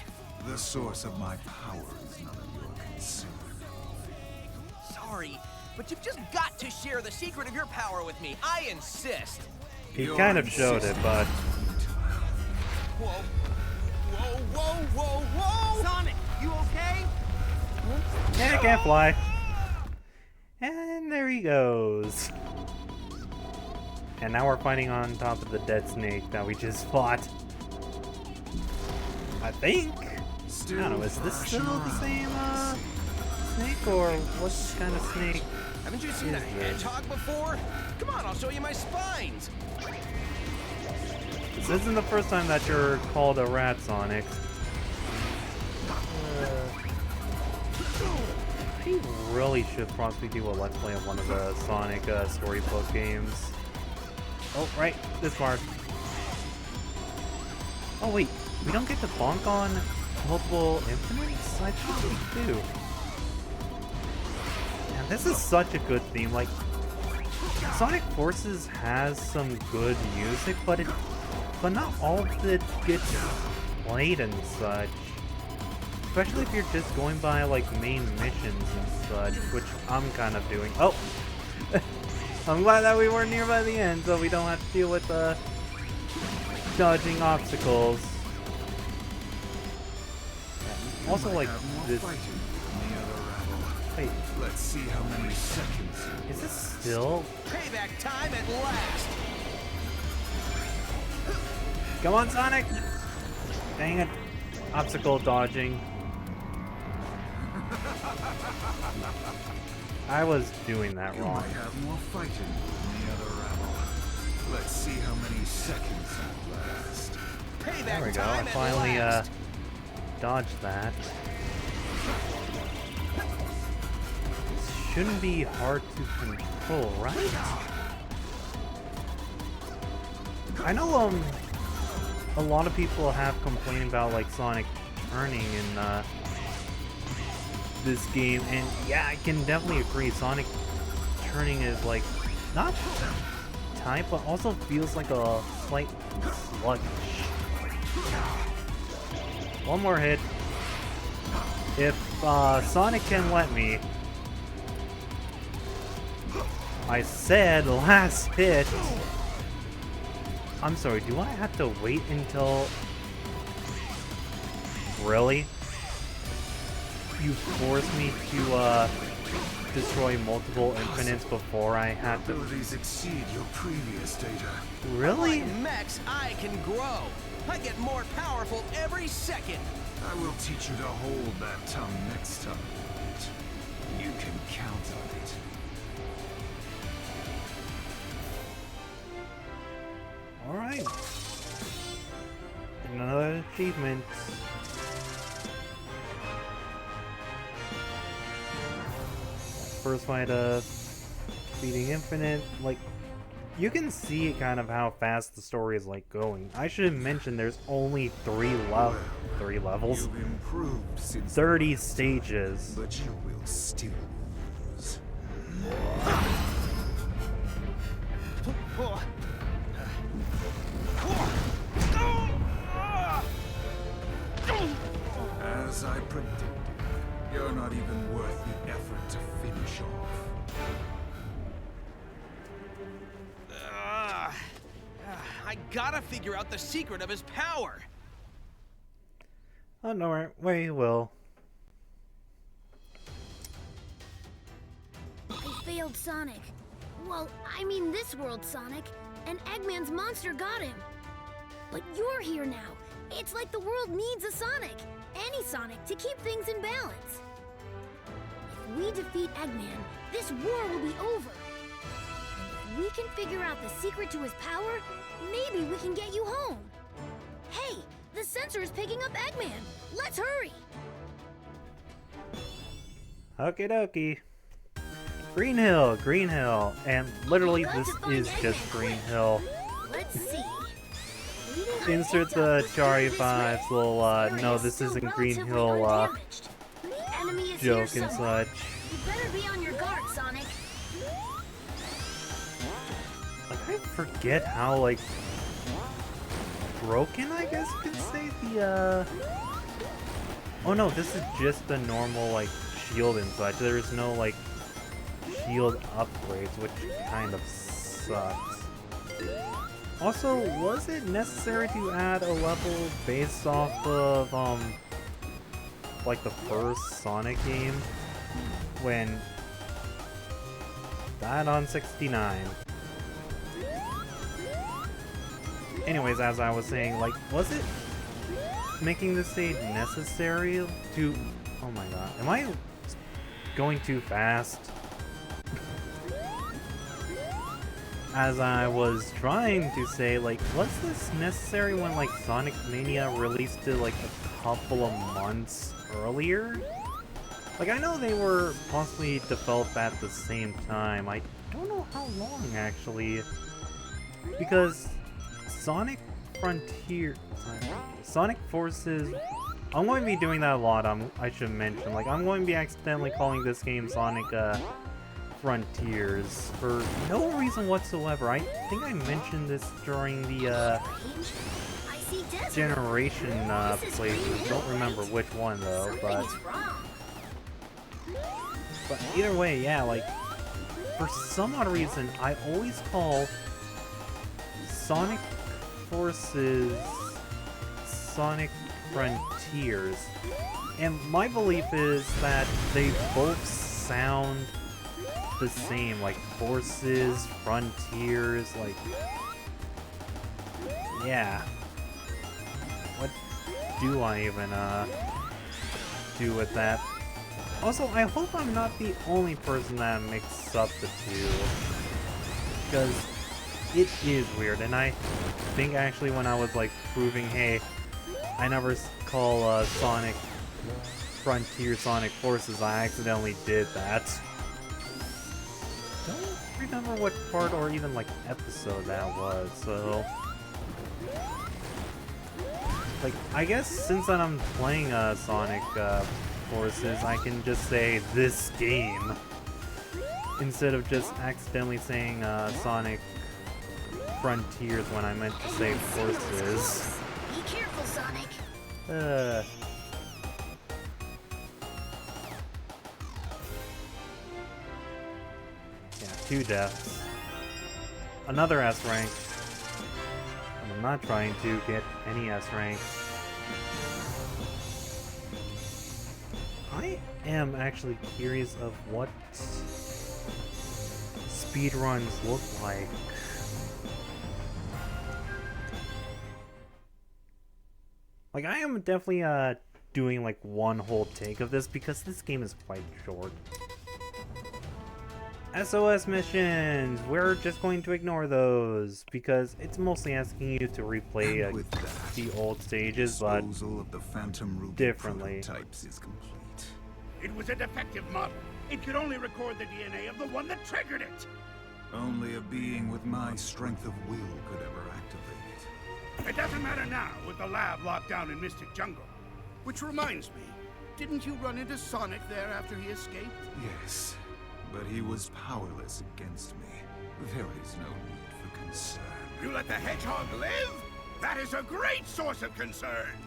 The source of my power is none of your concern. Sorry, but you've just got to share the secret of your power with me. I insist. He Your kind of showed it, insistence but Whoa. Whoa, whoa, whoa, whoa! Sonic, you okay? yeah, I can't fly. And there he goes. And now we're fighting on top of the dead snake that we just fought. I think. I don't know, is this still the same snake, or what kind of snake? Haven't you seen a is this? hedgehog before? Come on, I'll show you my spines. This isn't the first time that you're called a rat, Sonic. I really should possibly do a Let's Play of one of the Sonic storybook games. Oh, right, this part. Oh wait, we don't get to bonk on multiple infinites? I thought we do. Man, this is such a good theme. Like, Sonic Forces has some good music, but not all of it gets played and such. Especially if you're just going by like main missions and such, which I'm kind of doing. Oh! I'm glad that we weren't near by the end, so we don't have to deal with dodging obstacles. Yeah, also, You might like have more this. fighting than the other rabble. Wait, Let's see how many seconds. is this still? Payback time at last. Come on, Sonic! Dang it! Obstacle dodging. I was doing that You wrong. might have more fighting than the other rabble. Let's see how many seconds that last. Payback There we go. I time at finally last. dodged that. shouldn't be hard to control, right? I know, a lot of people have complained about, like, Sonic turning in, this game, and yeah, I can definitely agree, Sonic turning is, like, not tight, but also feels like a slight sluggish. One more hit. If, Sonic can let me. I said last hit. I'm sorry, do I have to wait until... Really? You forced me to, destroy multiple infinites before I had to... Abilities exceed your previous data. Really? Like Max, I can grow. I get more powerful every second. I will teach you to hold that tongue next time. You can count on it. Alright. Another achievement. First fight of beating Infinite, like, you can see kind of how fast the story is, like, going. I should mention there's only 3 levels. You've improved since 30 stages. but you will still lose. As I predicted, you're not even worth the effort to finish off. I gotta figure out the secret of his power. Oh, no, we will. I failed Sonic. Well, I mean this world Sonic, and Eggman's monster got him. But you're here now. It's like the world needs a Sonic, any Sonic, to keep things in balance. If we defeat Eggman, this war will be over. And if we can figure out the secret to his power, maybe we can get you home. Hey, the sensor is picking up Eggman. Let's hurry. Okie dokie. Green Hill, and literally this is just Green Hill. Let's see. Insert the Chari vibes, little, no, this isn't Green Hill, joke and such. You better be on your guard, Sonic. Like, I forget how, like, broken, I guess you could say, the, oh no, this is just the normal, like, shield and such. There's no, like, shield upgrades, which kind of sucks. Also, was it necessary to add a level based off of, like the first Sonic game? When that on 69. Anyways, as I was saying, like, was it making this stage necessary to... Oh my god, am I going too fast? As I was trying to say, like, was this necessary when, like, Sonic Mania released it, like, a couple of months earlier? Like, I know they were possibly developed at the same time. I don't know how long, actually. Because Sonic Forces... I'm going to be doing that a lot, I should mention. Like, I'm going to be accidentally calling this game Sonic, Frontiers for no reason whatsoever. I think I mentioned this during the Generation playthrough. Don't remember which one though, but either way, yeah, like, for some odd reason I always call Sonic Forces Sonic Frontiers, and my belief is that they both sound the same, like Forces, Frontiers, like, yeah. What do I even, do with that? Also, I hope I'm not the only person that mixes up the two, because it is weird, and I think actually when I was, like, proving, hey, I never call, Sonic Frontier Sonic Forces, I accidentally did that. remember what part or even like episode that was, so like I guess since that I'm playing Sonic Forces, I can just say this game instead of just accidentally saying Sonic Frontiers when I meant to say Forces. Be careful, Sonic. Yeah, 2 deaths. Another S rank. And I'm not trying to get any S rank. I am actually curious of what speedruns look like. Like, I am definitely doing like one whole take of this because this game is quite short. SOS missions! We're just going to ignore those because it's mostly asking you to replay the old stages, but of the Phantom Ruby differently. Prototypes is complete. It was a defective model. It could only record the DNA of the one that triggered it. Only a being with my strength of will could ever activate it. It doesn't matter now with the lab locked down in Mystic Jungle. Which reminds me, didn't you run into Sonic there after he escaped? Yes, but he was powerless against me. There is no need for concern. You let the hedgehog live? That is a great source of concern!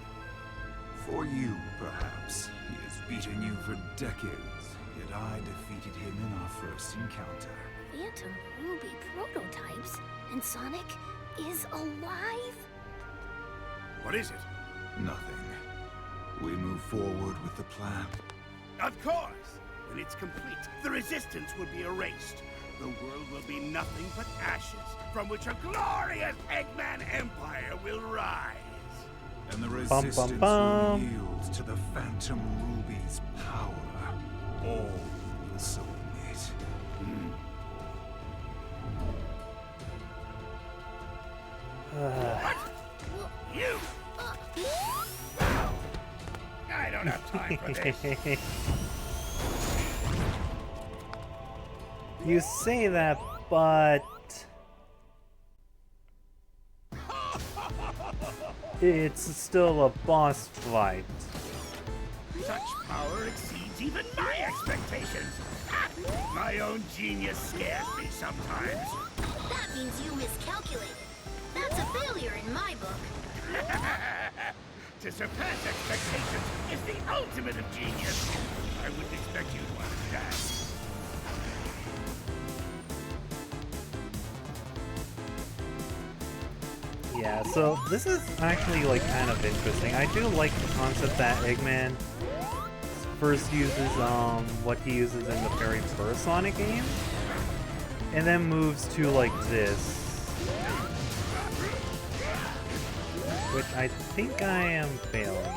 For you, perhaps. He has beaten you for decades, yet I defeated him in our first encounter. Phantom Ruby prototypes? And Sonic is alive? What is it? Nothing. We move forward with the plan. Of course! When it's complete, the resistance will be erased. The world will be nothing but ashes, from which a glorious Eggman Empire will rise. And the resistance will yield to the Phantom Ruby's power. All will submit. What? You? I don't have time for this. You say that, but it's still a boss fight. Such power exceeds even my expectations. My own genius scares me sometimes. That means you miscalculated. That's a failure in my book. To surpass expectations is the ultimate of genius. I wouldn't expect you to understand. Yeah, so this is actually like kind of interesting. I do like the concept that Eggman first uses what he uses in the very first Sonic game, and then moves to like this, which I think I am failing.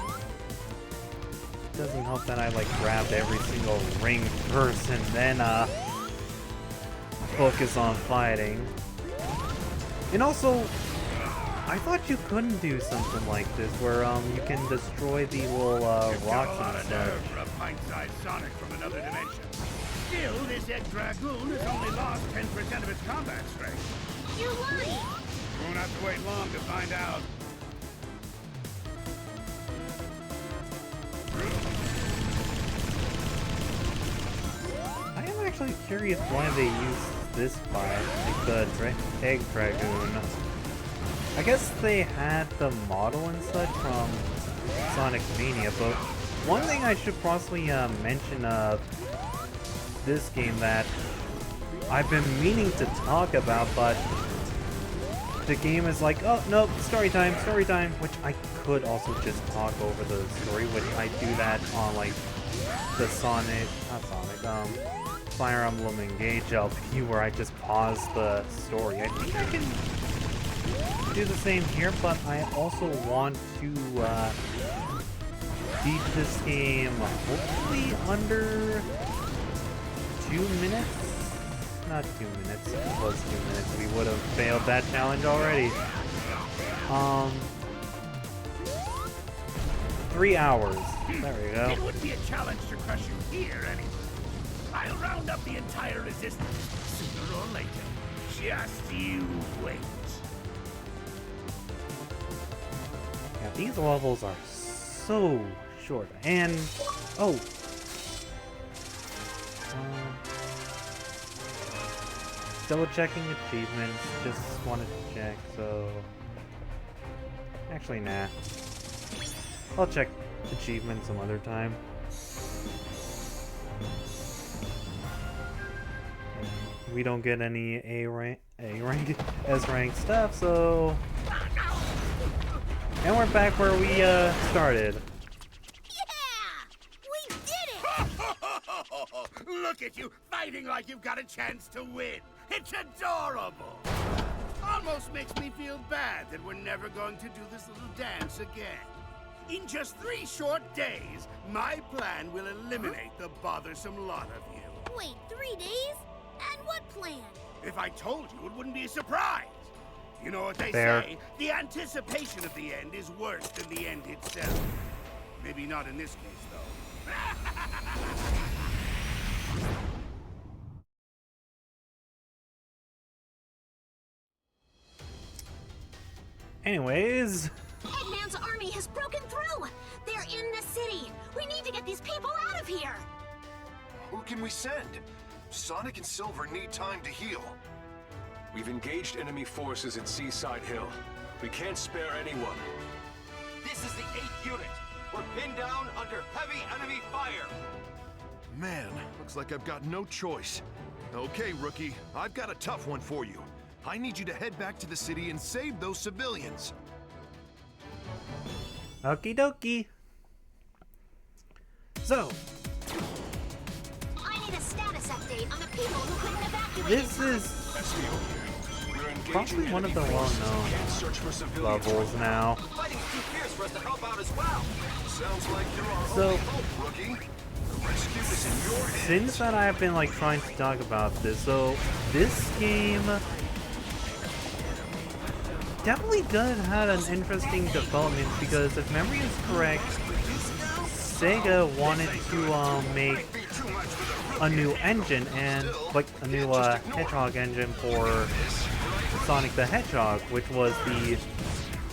Doesn't help that I like grabbed every single ring first and then focus on fighting. And also, I thought you couldn't do something like this, where you can destroy the little rocks and stuff. For a pint-sized Sonic from another dimension. Still, this Egg Dragoon has only lost 10% of its combat strength. You're lying. You won't have to wait long to find out. I am actually curious why they use this fight, like the Egg Dragoon. I guess they had the model and such from Sonic Mania, but one thing I should possibly mention of this game that I've been meaning to talk about, but the game is like, oh no, story time, which I could also just talk over the story, which I do that on like the Fire Emblem Engage LP, where I just pause the story. I think I can do the same here, but I also want to beat this game hopefully under 2 minutes. Not 2 minutes, if it was 2 minutes, we would have failed that challenge already. 3 hours. There we go. It wouldn't be a challenge to crush you here, anyway. I'll round up the entire resistance. Sooner or later. Just you wait. Yeah, these levels are so short. And double checking achievements. Just wanted to check. So actually, nah. I'll check achievements some other time. We don't get any A rank, S rank stuff, so. And we're back where we started. Yeah! We did it! Look at you, fighting like you've got a chance to win. It's adorable. Almost makes me feel bad that we're never going to do this little dance again. In just 3 short days, my plan will eliminate the bothersome lot of you. Wait, 3 days? And what plan? If I told you, it wouldn't be a surprise. You know what they Fair. say? The anticipation of the end is worse than the end itself. Maybe not in this case, though. Anyways, Eggman's army has broken through! They're in the city! We need to get these people out of here! Who can we send? Sonic and Silver need time to heal. We've engaged enemy forces at Seaside Hill. We can't spare anyone. This is the 8th unit. We're pinned down under heavy enemy fire. Man, looks like I've got no choice. Okay, Rookie, I've got a tough one for you. I need you to head back to the city and save those civilians. okie dokie. So, I need a status update on the people who couldn't evacuate. this is probably one of the well-known levels now. Fighting's too fierce for us to help out as well. Sounds like you're our So, only hope, Rookie. The rescue is in your hands. since that I've been like trying to talk about this, so this game definitely does have an interesting development because if memory is correct, Sega wanted to make a new engine and like a new Hedgehog engine for Sonic the Hedgehog, which was the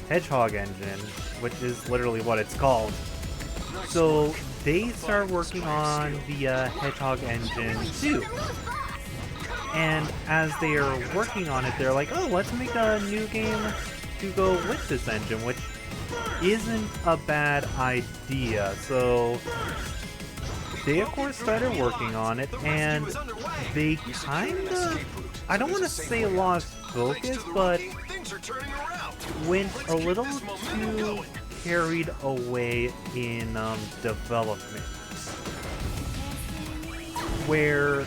Hedgehog engine, which is literally what it's called. So they started working on the Hedgehog engine too. And as they are working on it, they're like, oh, let's make a new game to go with this engine, which isn't a bad idea. So they, of course, started working on it, and they kind of, I don't want to say lost focus, but went a little too carried away in development. Where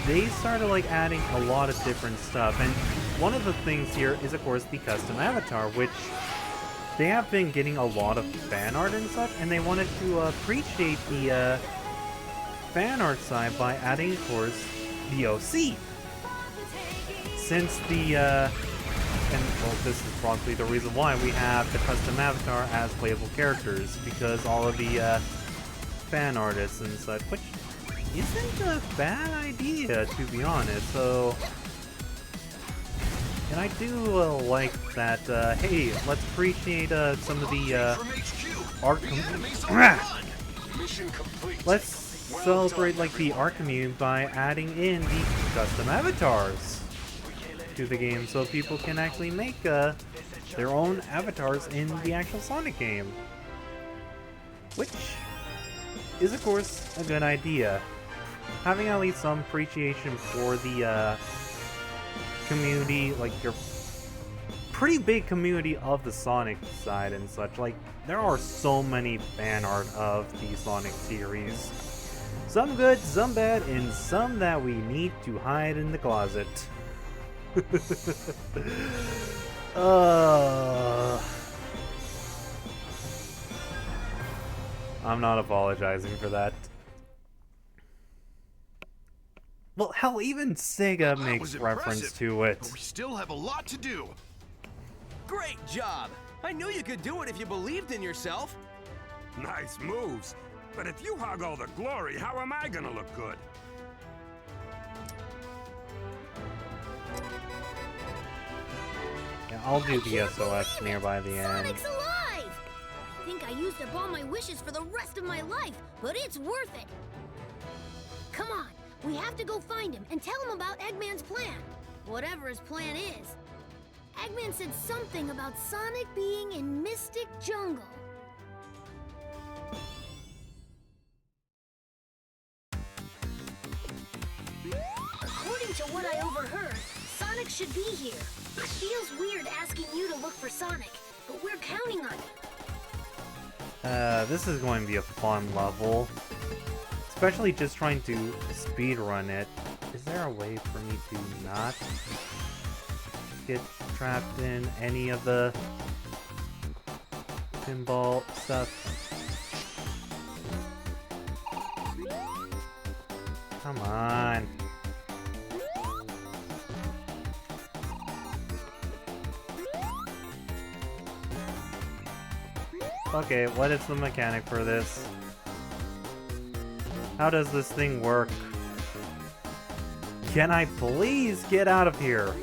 they started like adding a lot of different stuff, and one of the things here is of course the custom avatar, which they have been getting a lot of fan art and such, and they wanted to appreciate the fan art side by adding, of course, the OC. Since the and well, this is probably the reason why we have the custom avatar as playable characters, because all of the fan artists and such, which isn't a bad idea, to be honest. So, and I do like that, hey, let's appreciate some of the art let's celebrate like the art community by adding in the custom avatars to the game so people can actually make their own avatars in the actual Sonic game. Which is of course a good idea. Having at least some appreciation for the community, like your pretty big community of the Sonic side and such. Like, there are so many fan art of the Sonic series. Some good, some bad, and some that we need to hide in the closet. I'm not apologizing for that. Well, hell, even Sega makes reference to it. But we still have a lot to do. Great job! I knew you could do it if you believed in yourself. Nice moves. But if you hog all the glory, how am I gonna look good? I'll do the SOS nearby the end. Sonic's alive! I think I used up all my wishes for the rest of my life, but it's worth it. Come on, we have to go find him and tell him about Eggman's plan. Whatever his plan is. Eggman said something about Sonic being in Mystic Jungle. According to what I overheard, Sonic should be here. It feels weird asking you to look for Sonic, but we're counting on you. This is going to be a fun level. Especially just trying to speedrun it. Is there a way for me to not get trapped in any of the pinball stuff? Come on. Okay, what is the mechanic for this? How does this thing work? Can I please get out of here?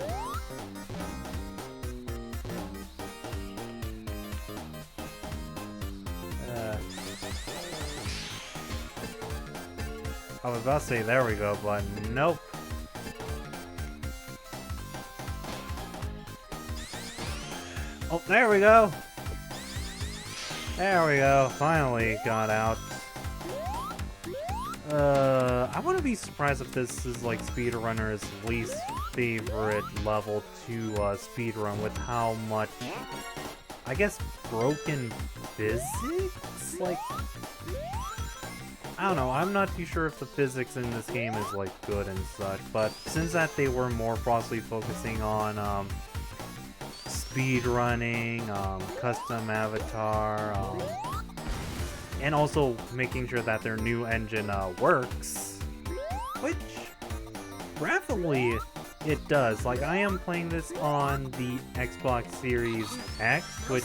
I was about to say there we go, but nope. Oh, there we go. There we go. Finally got out. I wouldn't be surprised if this is like speedrunner's least favorite level to speedrun with how much, I guess, broken physics? Like, I don't know, I'm not too sure if the physics in this game is like good and such, but since that they were more possibly focusing on speedrunning, custom avatar, and also making sure that their new engine works, which graphically it does. Like, I am playing this on the Xbox Series X, which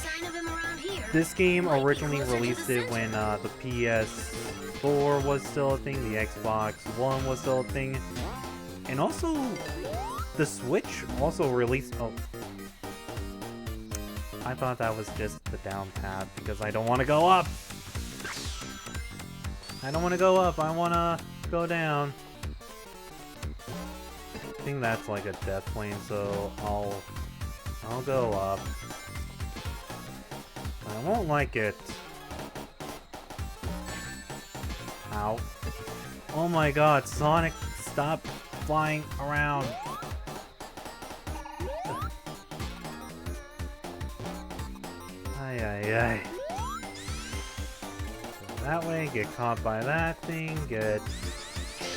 this game originally released it when the PS4 was still a thing, the Xbox One was still a thing, and also the Switch also released. Oh, I thought that was just the down path because I don't want to go up. I don't want to go up, I want to go down. I think that's like a death plane, so I'll go up. I won't like it. Ow. Oh my god, Sonic, stop flying around. Ay, ay, ay. That way, get caught by that thing, get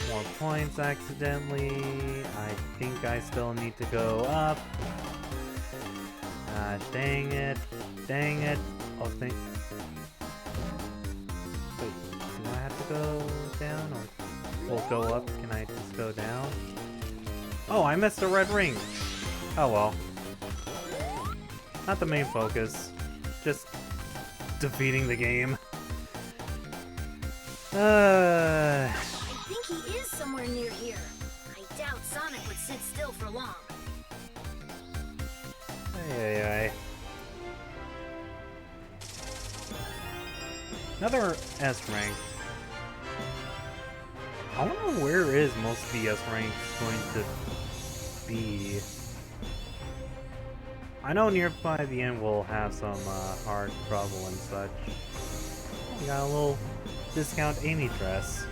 more points accidentally. I think I still need to go up. Dang it. Dang it. Oh, wait, do I have to go down or we'll go up? Can I just go down? Oh, I missed a red ring. Oh well. Not the main focus. Just defeating the game. I think he is somewhere near here. I doubt Sonic would sit still for long. Ay, ay, ay. Another S rank. I wonder where is most of the S ranks going to be. I know nearby the end we'll have some hard trouble and such. We got a little discount Amy dress.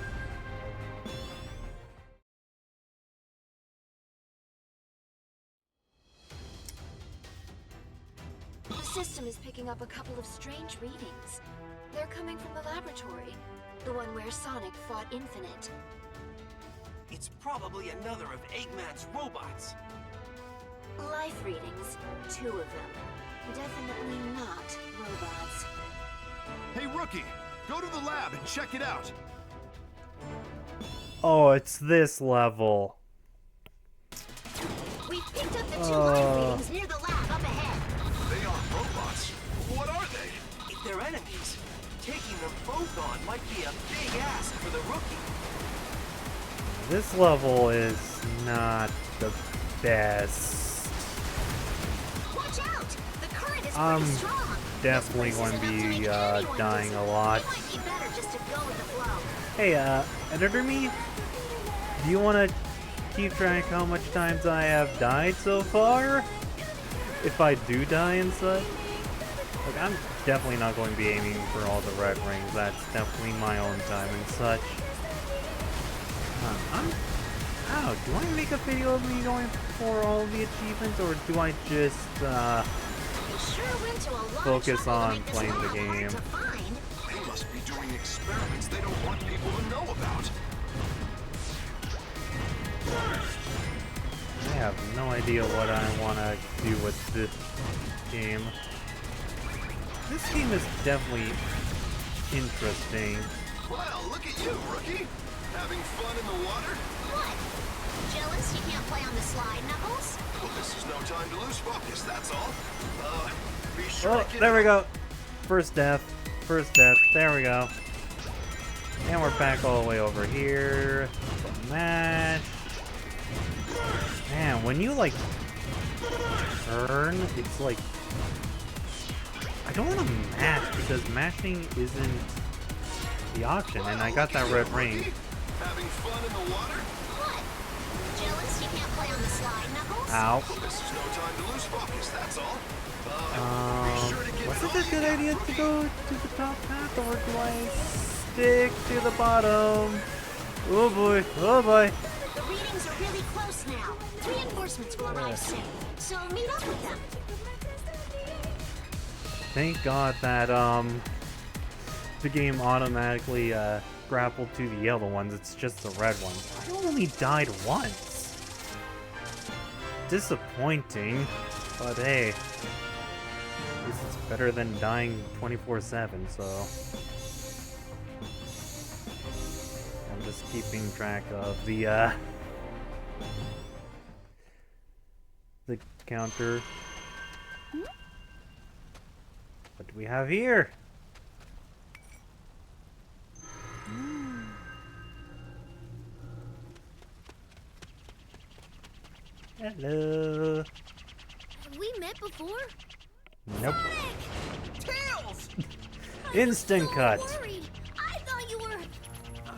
The system is picking up a couple of strange readings. They're coming from the laboratory, the one where Sonic fought Infinite. It's probably another of Eggman's robots. Life readings, 2 of them. Definitely not robots. Hey, Rookie! Go to the lab and check it out! Oh, it's this level. We picked up the 2 life readings near the lab up ahead. They are robots. What are they? If they're enemies, taking them both on might be a big ask for the Rookie. This level is not the best. Watch out! I'm definitely going to be dying a lot. Hey, Editor Me, do you want to keep track how much times I have died so far? If I do die and such? Like, I'm definitely not going to be aiming for all the red rings. That's definitely my own time and such. Oh, do I make a video of me going for all the achievements, or do I just, focus on playing the game? They must be doing experiments they don't want people to know about. I have no idea what I want to do with this game. This game is definitely interesting. Well, look at you, rookie! Having fun in the water? What? Jealous you can't play on the slide, Knuckles? Well, this is no time to lose focus, that's all. Be sure Oh, to get there we go. First death. First death. There we go. And we're back all the way over here. Mash. Man, when you, like, turn, it's like... I don't want to mash, because mashing isn't the option, and I got that red ring. Having fun in the water? What? Jealous you can't play on the slide, Knuckles? Ow. Well, this is no time to lose focus, that's all. Was it a good idea to go to the top path, or do I stick to the bottom? Oh boy, oh boy. The readings are really close now. Reinforcements will arrive soon, so meet up with them. Thank God that, the game automatically, grappled to the yellow ones. It's just the red ones. I only died once. Disappointing, but hey. At least it's better than dying 24/7, so... I'm just keeping track of the counter. What do we have here? Hello. Have we met before? Nope. Tails! Instant cut. Worried. I thought you were...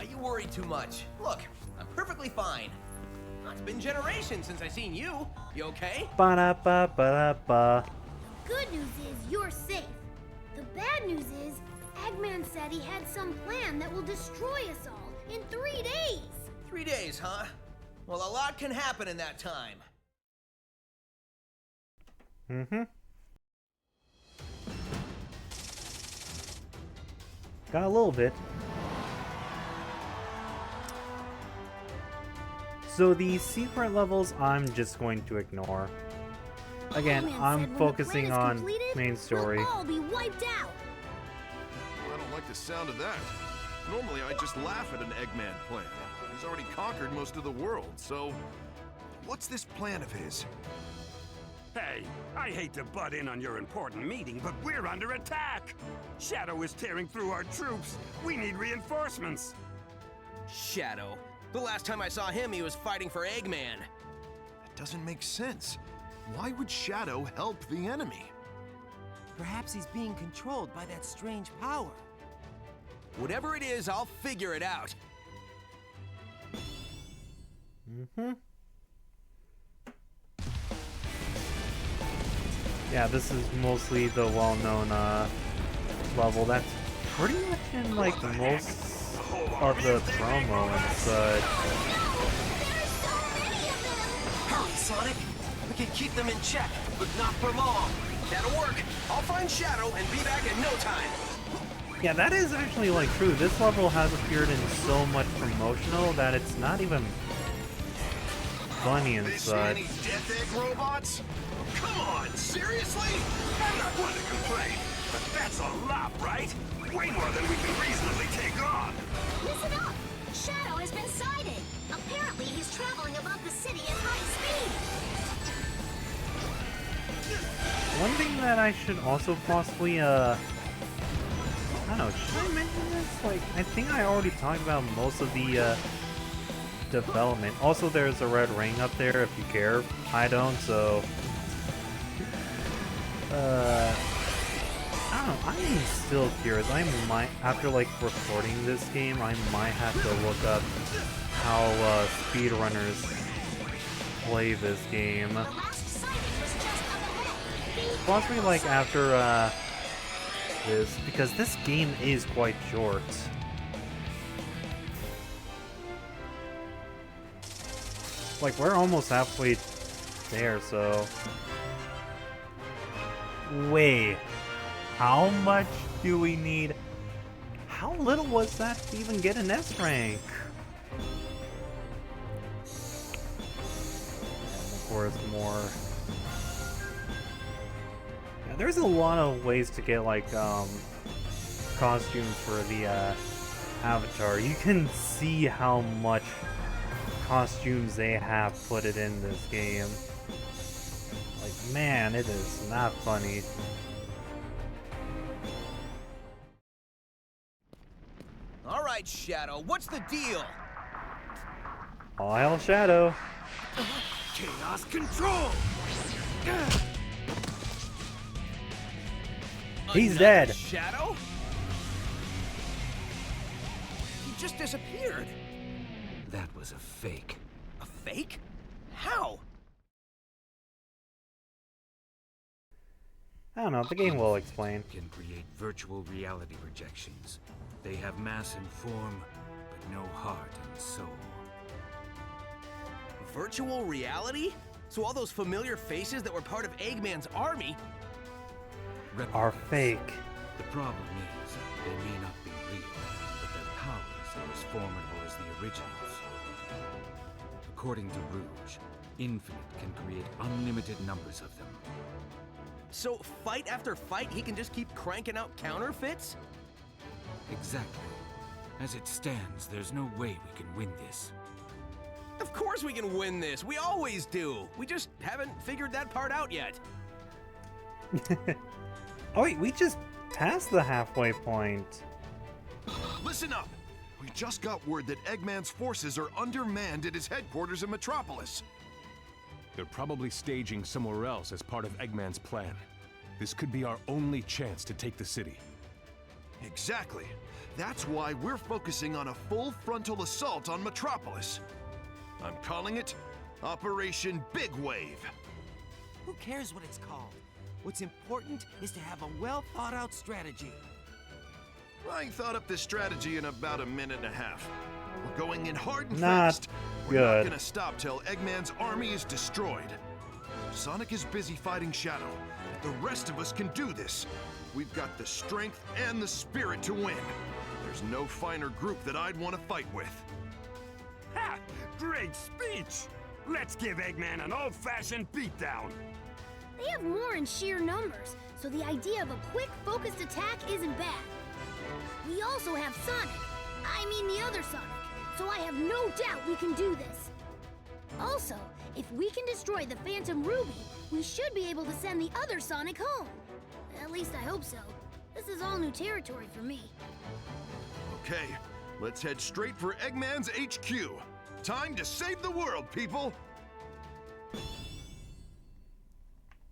You worry too much. Look, I'm perfectly fine. It's been generations since I seen you. You okay? Ba-da-ba-ba-da-ba. Good news is you're safe. The bad news is Eggman said he had some plan that will destroy us all in 3 days. 3 days, huh? Well, a lot can happen in that time. Mm-hmm. Got a little bit. So the secret levels I'm just going to ignore. Again, Eggman I'm said when focusing the plan is on completed, main story. We'll all be wiped out. I don't like the sound of that. Normally, I just laugh at an Eggman plan. He's already conquered most of the world, so... What's this plan of his? Hey, I hate to butt in on your important meeting, but we're under attack! Shadow is tearing through our troops. We need reinforcements. Shadow. The last time I saw him, he was fighting for Eggman. That doesn't make sense. Why would Shadow help the enemy? Perhaps he's being controlled by that strange power. Whatever it is, I'll figure it out. Mm-hmm. Yeah, this is mostly the well-known level. That's pretty much in like most of the promo and such. Hurry, Sonic! We can keep them in check, but not for long. That'll work. I'll find Shadow and be back in no time. Yeah, that is actually like true. This level has appeared in so much promotional that it's not even funny and They see such. any Death Egg robots? Come on, seriously? I'm not one to complain, but that's a lot, right? Way more than we can reasonably take on. Listen up! Shadow has been sighted. Apparently, he's traveling above the city at high speed. One thing that I should also possibly, I don't know, should I mention this? Like, I think I already talked about most of the, development. Also, there's a red ring up there if you care. I don't, so... I don't know, I'm still curious. I might, after like recording this game, I might have to look up how speedrunners play this game. Possibly like after this, because this game is quite short. Like, we're almost halfway there, so... Wait, how much do we need? How little was that to even get an S rank? And of course, more. Yeah, there's a lot of ways to get like costumes for the avatar. You can see how much costumes they have put it in this game. Like, man, it is not funny. All right, Shadow, what's the deal? All hail Shadow. Chaos control. He's dead. Shadow? He just disappeared. That was a fake. A fake? How? I don't know, the game will explain. Can create virtual reality projections. They have mass and form, but no heart and soul. Virtual reality? So all those familiar faces that were part of Eggman's army are fake. The problem is, they may not be real, but their powers are as formidable as the originals. According to Rouge, Infinite can create unlimited numbers of them. So fight after fight, he can just keep cranking out counterfeits? Exactly. As it stands, there's no way we can win this. Of course we can win this. We always do. We just haven't figured that part out yet. Oh wait, we just passed the halfway point. Listen up! We just got word that Eggman's forces are undermanned at his headquarters in Metropolis. They're probably staging somewhere else as part of Eggman's plan. This could be our only chance to take the city. Exactly. That's why we're focusing on a full frontal assault on Metropolis. I'm calling it Operation Big Wave. Who cares what it's called? What's important is to have a well-thought-out strategy. I thought up this strategy in about a minute and a half. We're going in hard and Not fast. We're good. not gonna stop till Eggman's army is destroyed. Sonic is busy fighting Shadow, but the rest of us can do this. We've got the strength and the spirit to win. There's no finer group that I'd want to fight with. Ha! Great speech! Let's give Eggman an old-fashioned beatdown. They have more in sheer numbers, so the idea of a quick, focused attack isn't bad. We also have Sonic. I mean the other Sonic. So I have no doubt we can do this. Also, if we can destroy the Phantom Ruby, we should be able to send the other Sonic home. At least I hope so. This is all new territory for me. Okay, let's head straight for Eggman's HQ. Time to save the world, people!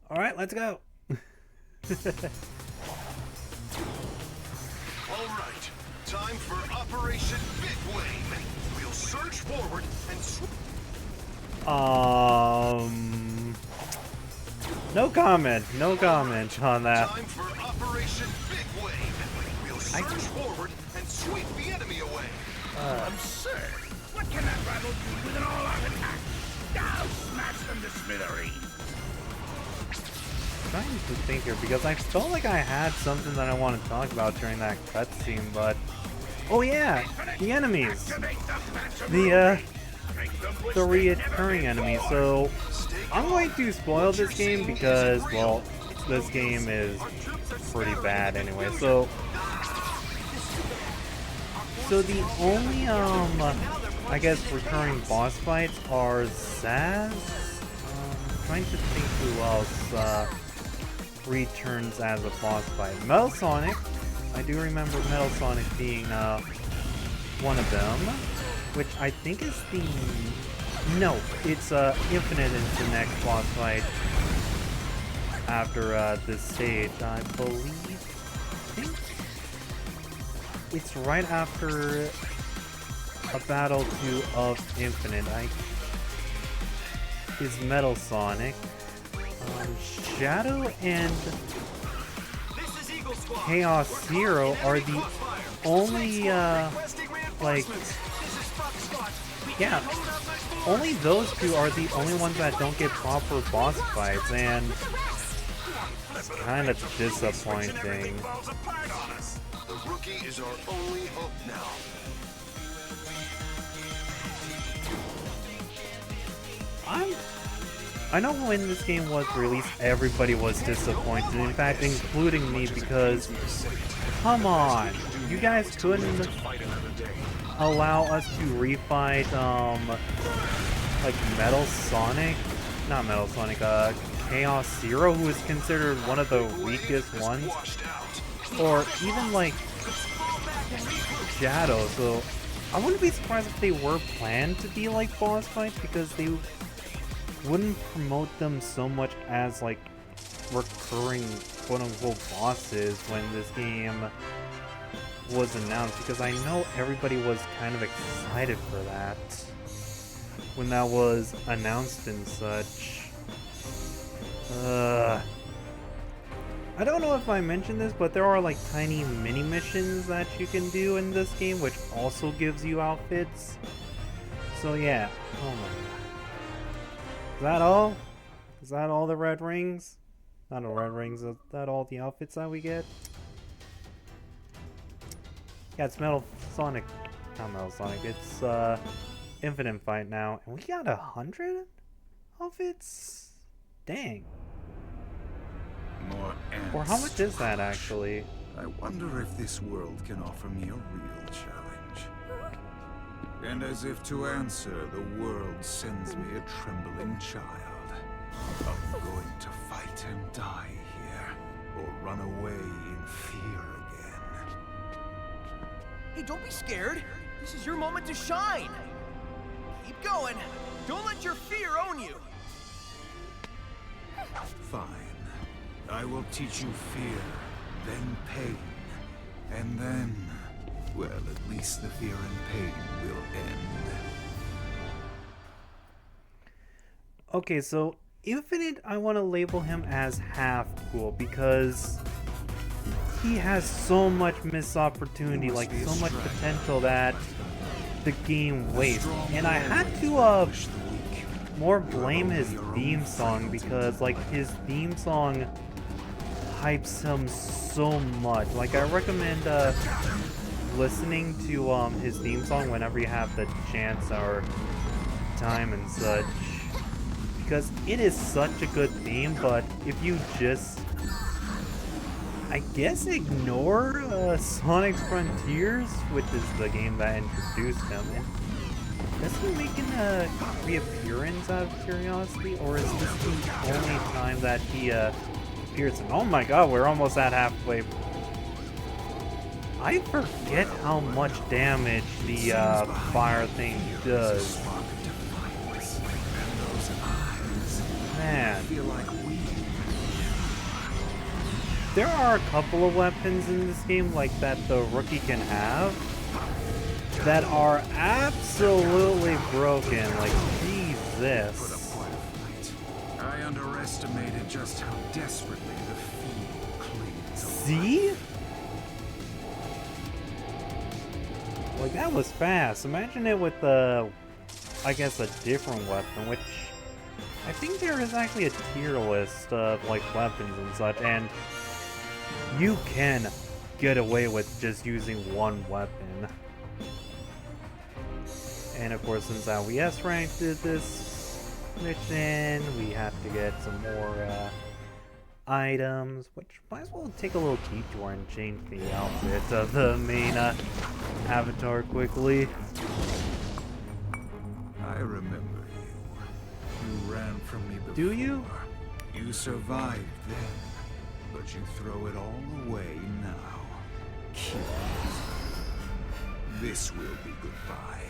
Alright, let's go. Alright, time for Operation Big Wave. We'll surge forward and No comment on that. Time for Operation Big Wave. We'll surge forward and sweep the enemy away. Absurd! What can that rival do with an all-out attack? I'll smash them to smithereens! I'm trying to think here because I felt like I had something that I want to talk about during that cutscene, but oh yeah, the enemies, the reoccurring enemies. So I'm going to spoil this game because, well, this game is pretty bad anyway. So the only I guess recurring boss fights are Zaz. I'm trying to think who else returns as a boss fight. Metal Sonic. I do remember Metal Sonic being one of them, which I think is the... No, it's Infinite is the next boss fight. after this stage. I think it's right after a battle of Infinite. Is Metal Sonic. Shadow and Chaos Zero are the only, only those two are the only ones that don't get proper boss fights, and it's kind of disappointing. The rookie is our only hope now. I know when this game was released, everybody was disappointed, in fact, including me, because, come on, you guys couldn't allow us to refight, like, Metal Sonic? Not Metal Sonic, Chaos Zero, who is considered one of the weakest ones, or even, like, Shadow, so I wouldn't be surprised if they were planned to be, like, boss fights, because they wouldn't promote them so much as like recurring quote-unquote bosses when this game was announced, because I know everybody was kind of excited for that when that was announced and such. I don't know if I mentioned this, but there are like tiny mini missions that you can do in this game, which also gives you outfits. So yeah, oh my god. Is that all? Is that all the red rings? Not all red rings, is that all the outfits that we get? Yeah, it's Metal Sonic. Not Metal Sonic, it's Infinite Fight now. And we got 100 outfits? Dang. More ants. Or how much is that actually? I wonder if this world can offer me a real challenge. And as if to answer, the world sends me a trembling child. I'm going to fight and die here, or run away in fear again. Hey, don't be scared. This is your moment to shine. Keep going. Don't let your fear own you. Fine. I will teach you fear, then pain, and then... well, at least the fear and pain will end. Okay, so Infinite, I want to label him as half cool because he has so much missed opportunity, like so much potential that the game wastes. And I had to more blame his theme song, because like his theme song hypes him so much. Like I recommend listening to his theme song whenever you have the chance or time and such, because it is such a good theme. But if you just, I guess, ignore Sonic Frontiers, which is the game that introduced him, and does he make a reappearance out of curiosity, or is this the only time that he appears? And oh my god, we're almost at halfway. I forget how much damage the fire thing does. Man. There are a couple of weapons in this game like that the rookie can have that are absolutely broken. Like, Jesus. I underestimated just how desperately the fiend clings. See? Like, that was fast. Imagine it with I guess a different weapon, which I think there is actually a tier list of like weapons and such, and you can get away with just using one weapon. And of course, since LES rank did this mission, we have to get some more items, which might as well take a little detour and change the outfit of the main avatar quickly. I remember you. You ran from me before. Do you? You survived then, but you throw it all away now. Kill it. This will be goodbye.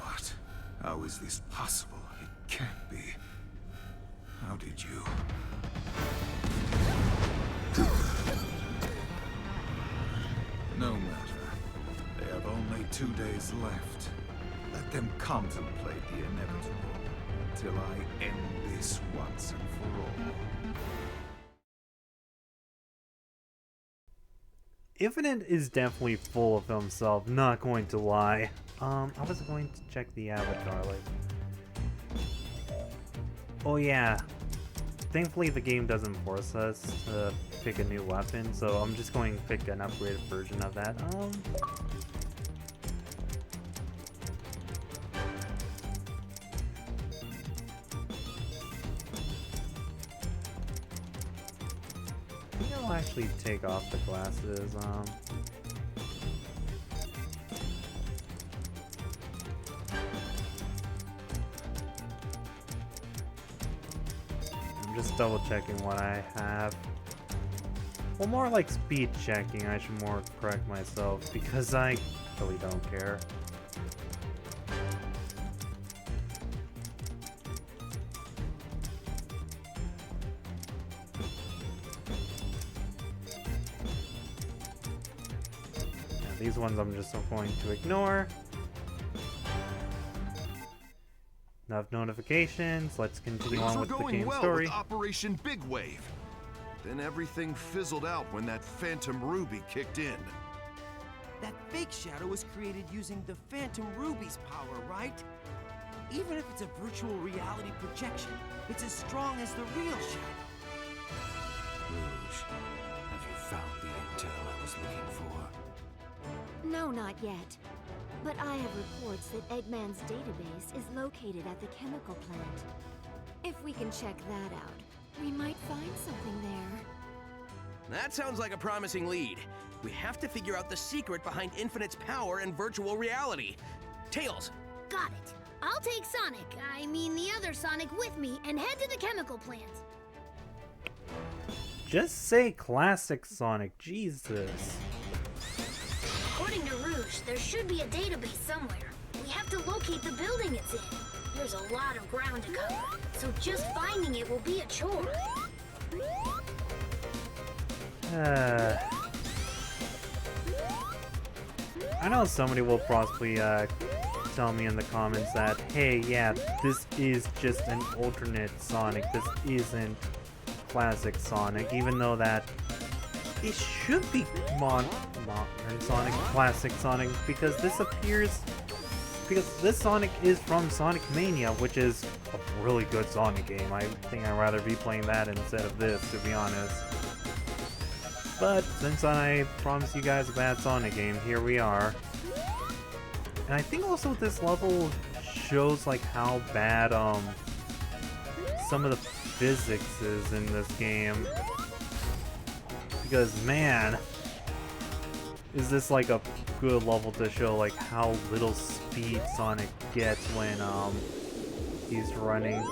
What? How is this possible? It can't be. How did you... No matter. They have only 2 days left. Let them contemplate the inevitable till I end this once and for all. Infinite is definitely full of himself, not going to lie. I was going to check the avatar, oh yeah. Thankfully the game doesn't force us to pick a new weapon, so I'm just going to pick an upgraded version of that. I think I'll actually take off the glasses. I'm just double checking what I have. Well, more like speed checking, I should more correct myself, because I really don't care. These ones I'm just going to ignore. Enough notifications. Let's continue on with the game story. With Operation Big Wave. Then everything fizzled out when that Phantom Ruby kicked in. That fake shadow was created using the Phantom Ruby's power, right? Even if it's a virtual reality projection, it's as strong as the real shadow. Rouge, have you found the intel I was looking for? No, not yet. But I have reports that Eggman's database is located at the chemical plant. If we can check that out, we might find something there. That sounds like a promising lead. We have to figure out the secret behind Infinite's power and virtual reality. Tails! Got it. I'll take Sonic, I mean the other Sonic, with me and head to the chemical plant. Just say classic Sonic, Jesus. According to Rouge, there should be a database somewhere. We have to locate the building it's in. There's a lot of ground to cover, so just finding it will be a chore. I know somebody will possibly tell me in the comments that, hey, yeah, this is just an alternate Sonic. This isn't classic Sonic, even though that it should be modern Sonic, classic Sonic, because this Sonic is from Sonic Mania, which is a really good Sonic game. I think I'd rather be playing that instead of this, to be honest. But since I promised you guys a bad Sonic game, here we are. And I think also this level shows like how bad some of the physics is in this game. Because man, is this like a good level to show like how little speed Sonic gets when he's running.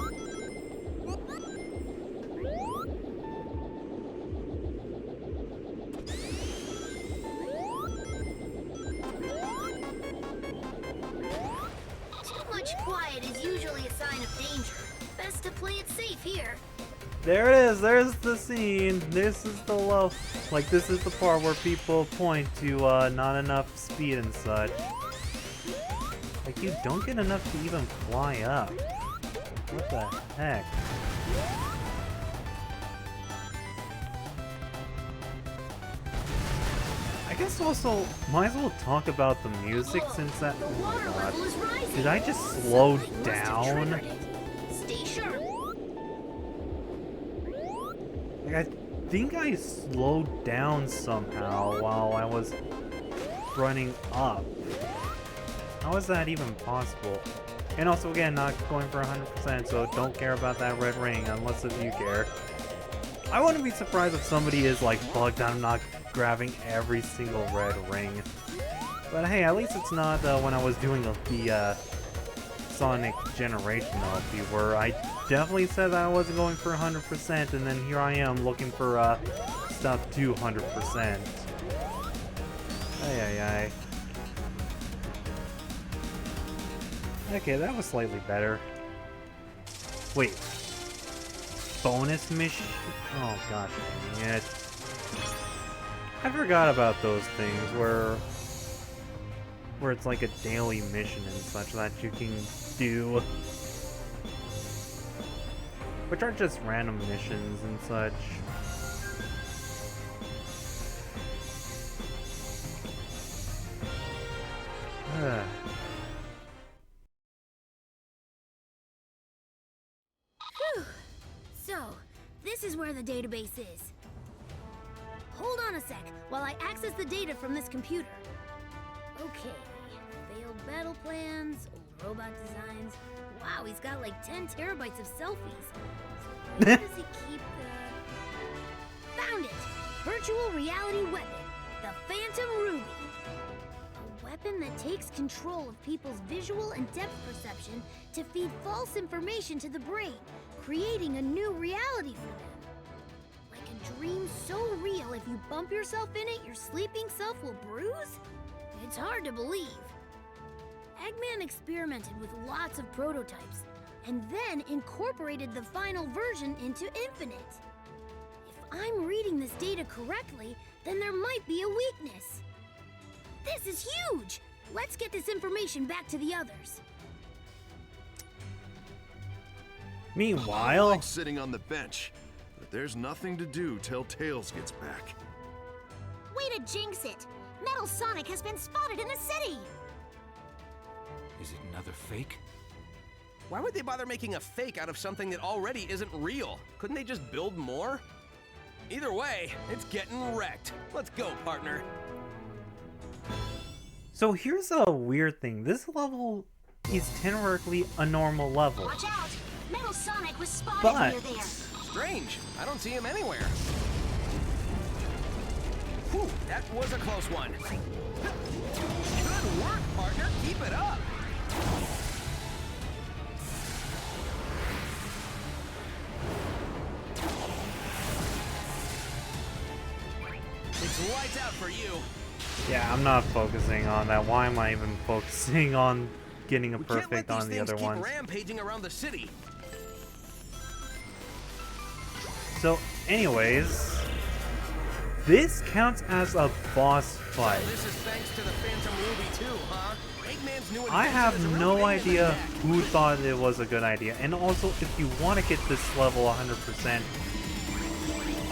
Too much quiet is usually a sign of danger. Best to play it safe here. There it is, there's the scene. This is the low. Like, this is the part where people point to not enough speed and such. Like, you don't get enough to even fly up. What the heck? I guess also, might as well talk about the music since that. Oh my god. Did I just slow down? Stay sharp. I think I slowed down somehow while I was running up. How is that even possible? And also, again, not going for 100%, so don't care about that red ring unless if you care. I wouldn't be surprised if somebody is like bugged out and not grabbing every single red ring. But hey, at least it's not when I was doing the Sonic Generation LP, where I definitely said that I wasn't going for 100%, and then here I am looking for stuff to 100%. Ay ay ay. Okay, that was slightly better. Wait. Bonus mission? Oh gosh dang it. I forgot about those things where it's like a daily mission and such that you can do. Which are just random missions and such. Phew. So, this is where the database is. Hold on a sec while I access the data from this computer. Okay. Failed battle plans, old robot designs. Wow, he's got like 10 terabytes of selfies. So where does he keep the... Found it! Virtual reality weapon, the Phantom Ruby. A weapon that takes control of people's visual and depth perception to feed false information to the brain, creating a new reality for them. Like a dream so real if you bump yourself in it, your sleeping self will bruise? It's hard to believe. Eggman experimented with lots of prototypes, and then incorporated the final version into Infinite. If I'm reading this data correctly, then there might be a weakness. This is huge! Let's get this information back to the others. Meanwhile... I like sitting on the bench, but there's nothing to do till Tails gets back. Way to jinx it! Metal Sonic has been spotted in the city! Is it another fake? Why would they bother making a fake out of something that already isn't real? Couldn't they just build more? Either way, it's getting wrecked. Let's go, partner. So here's a weird thing. This level is theoretically a normal level. Watch out! Metal Sonic was spotted But... near there. Strange. I don't see him anywhere. Whew, that was a close one. Good work, partner. Keep it up. It's lights out for you. Yeah, I'm not focusing on that. Why am I even focusing on getting a perfect on the other ones? Rampaging around the city. So, anyways, this counts as a boss fight. This is thanks to the Phantom Ruby too, huh? Eggman's new I have invention is a no real idea pain in the who thought it was a good idea. And also, if you want to get this level 100%,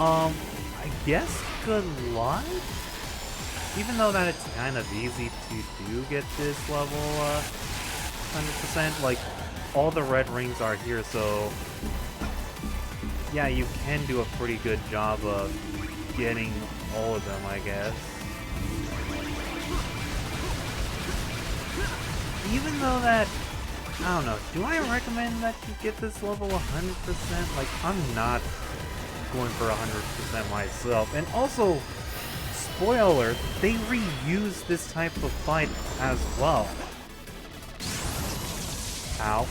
I guess good luck? Even though that it's kind of easy to get this level 100%, like, all the red rings are here, so yeah, you can do a pretty good job of getting all of them, I guess. Even though that, I don't know, do I recommend that you get this level 100%? Like, I'm not going for 100% myself. And also, spoiler, they reuse this type of fight as well. Ow.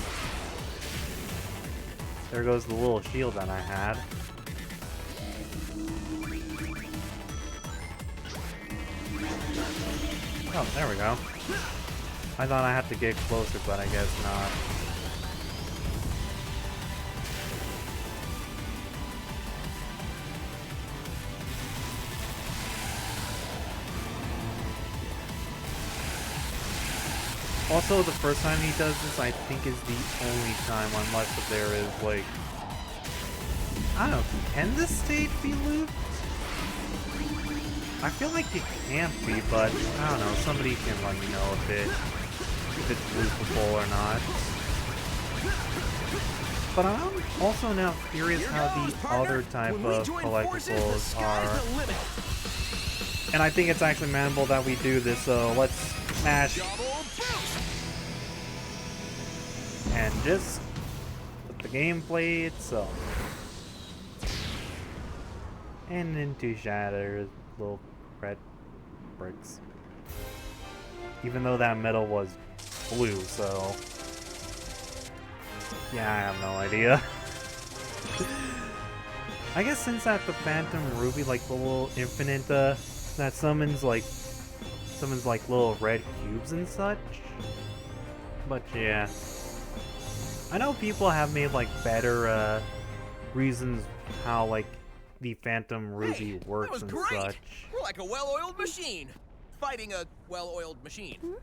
There goes the little shield that I had. Oh, there we go. I thought I had to get closer, but I guess not. Also, the first time he does this, I think, is the only time, unless if there is, like... I don't know, can this stage be looped? I feel like it can't be, but I don't know, somebody can let me know if it's loopable or not. But I'm also now curious how the other type of collectibles are. And I think it's actually manageable that we do this, so let's smash and just put the gameplay itself. And into shatter little red bricks. Even though that metal was blue, so yeah, I have no idea. I guess since at the Phantom Ruby, like the little infinite that summons like little red cubes and such. But yeah. I know people have made like better reasons how like the Phantom Ruby works and great. such. We're like a well-oiled machine. Fighting a well-oiled machine.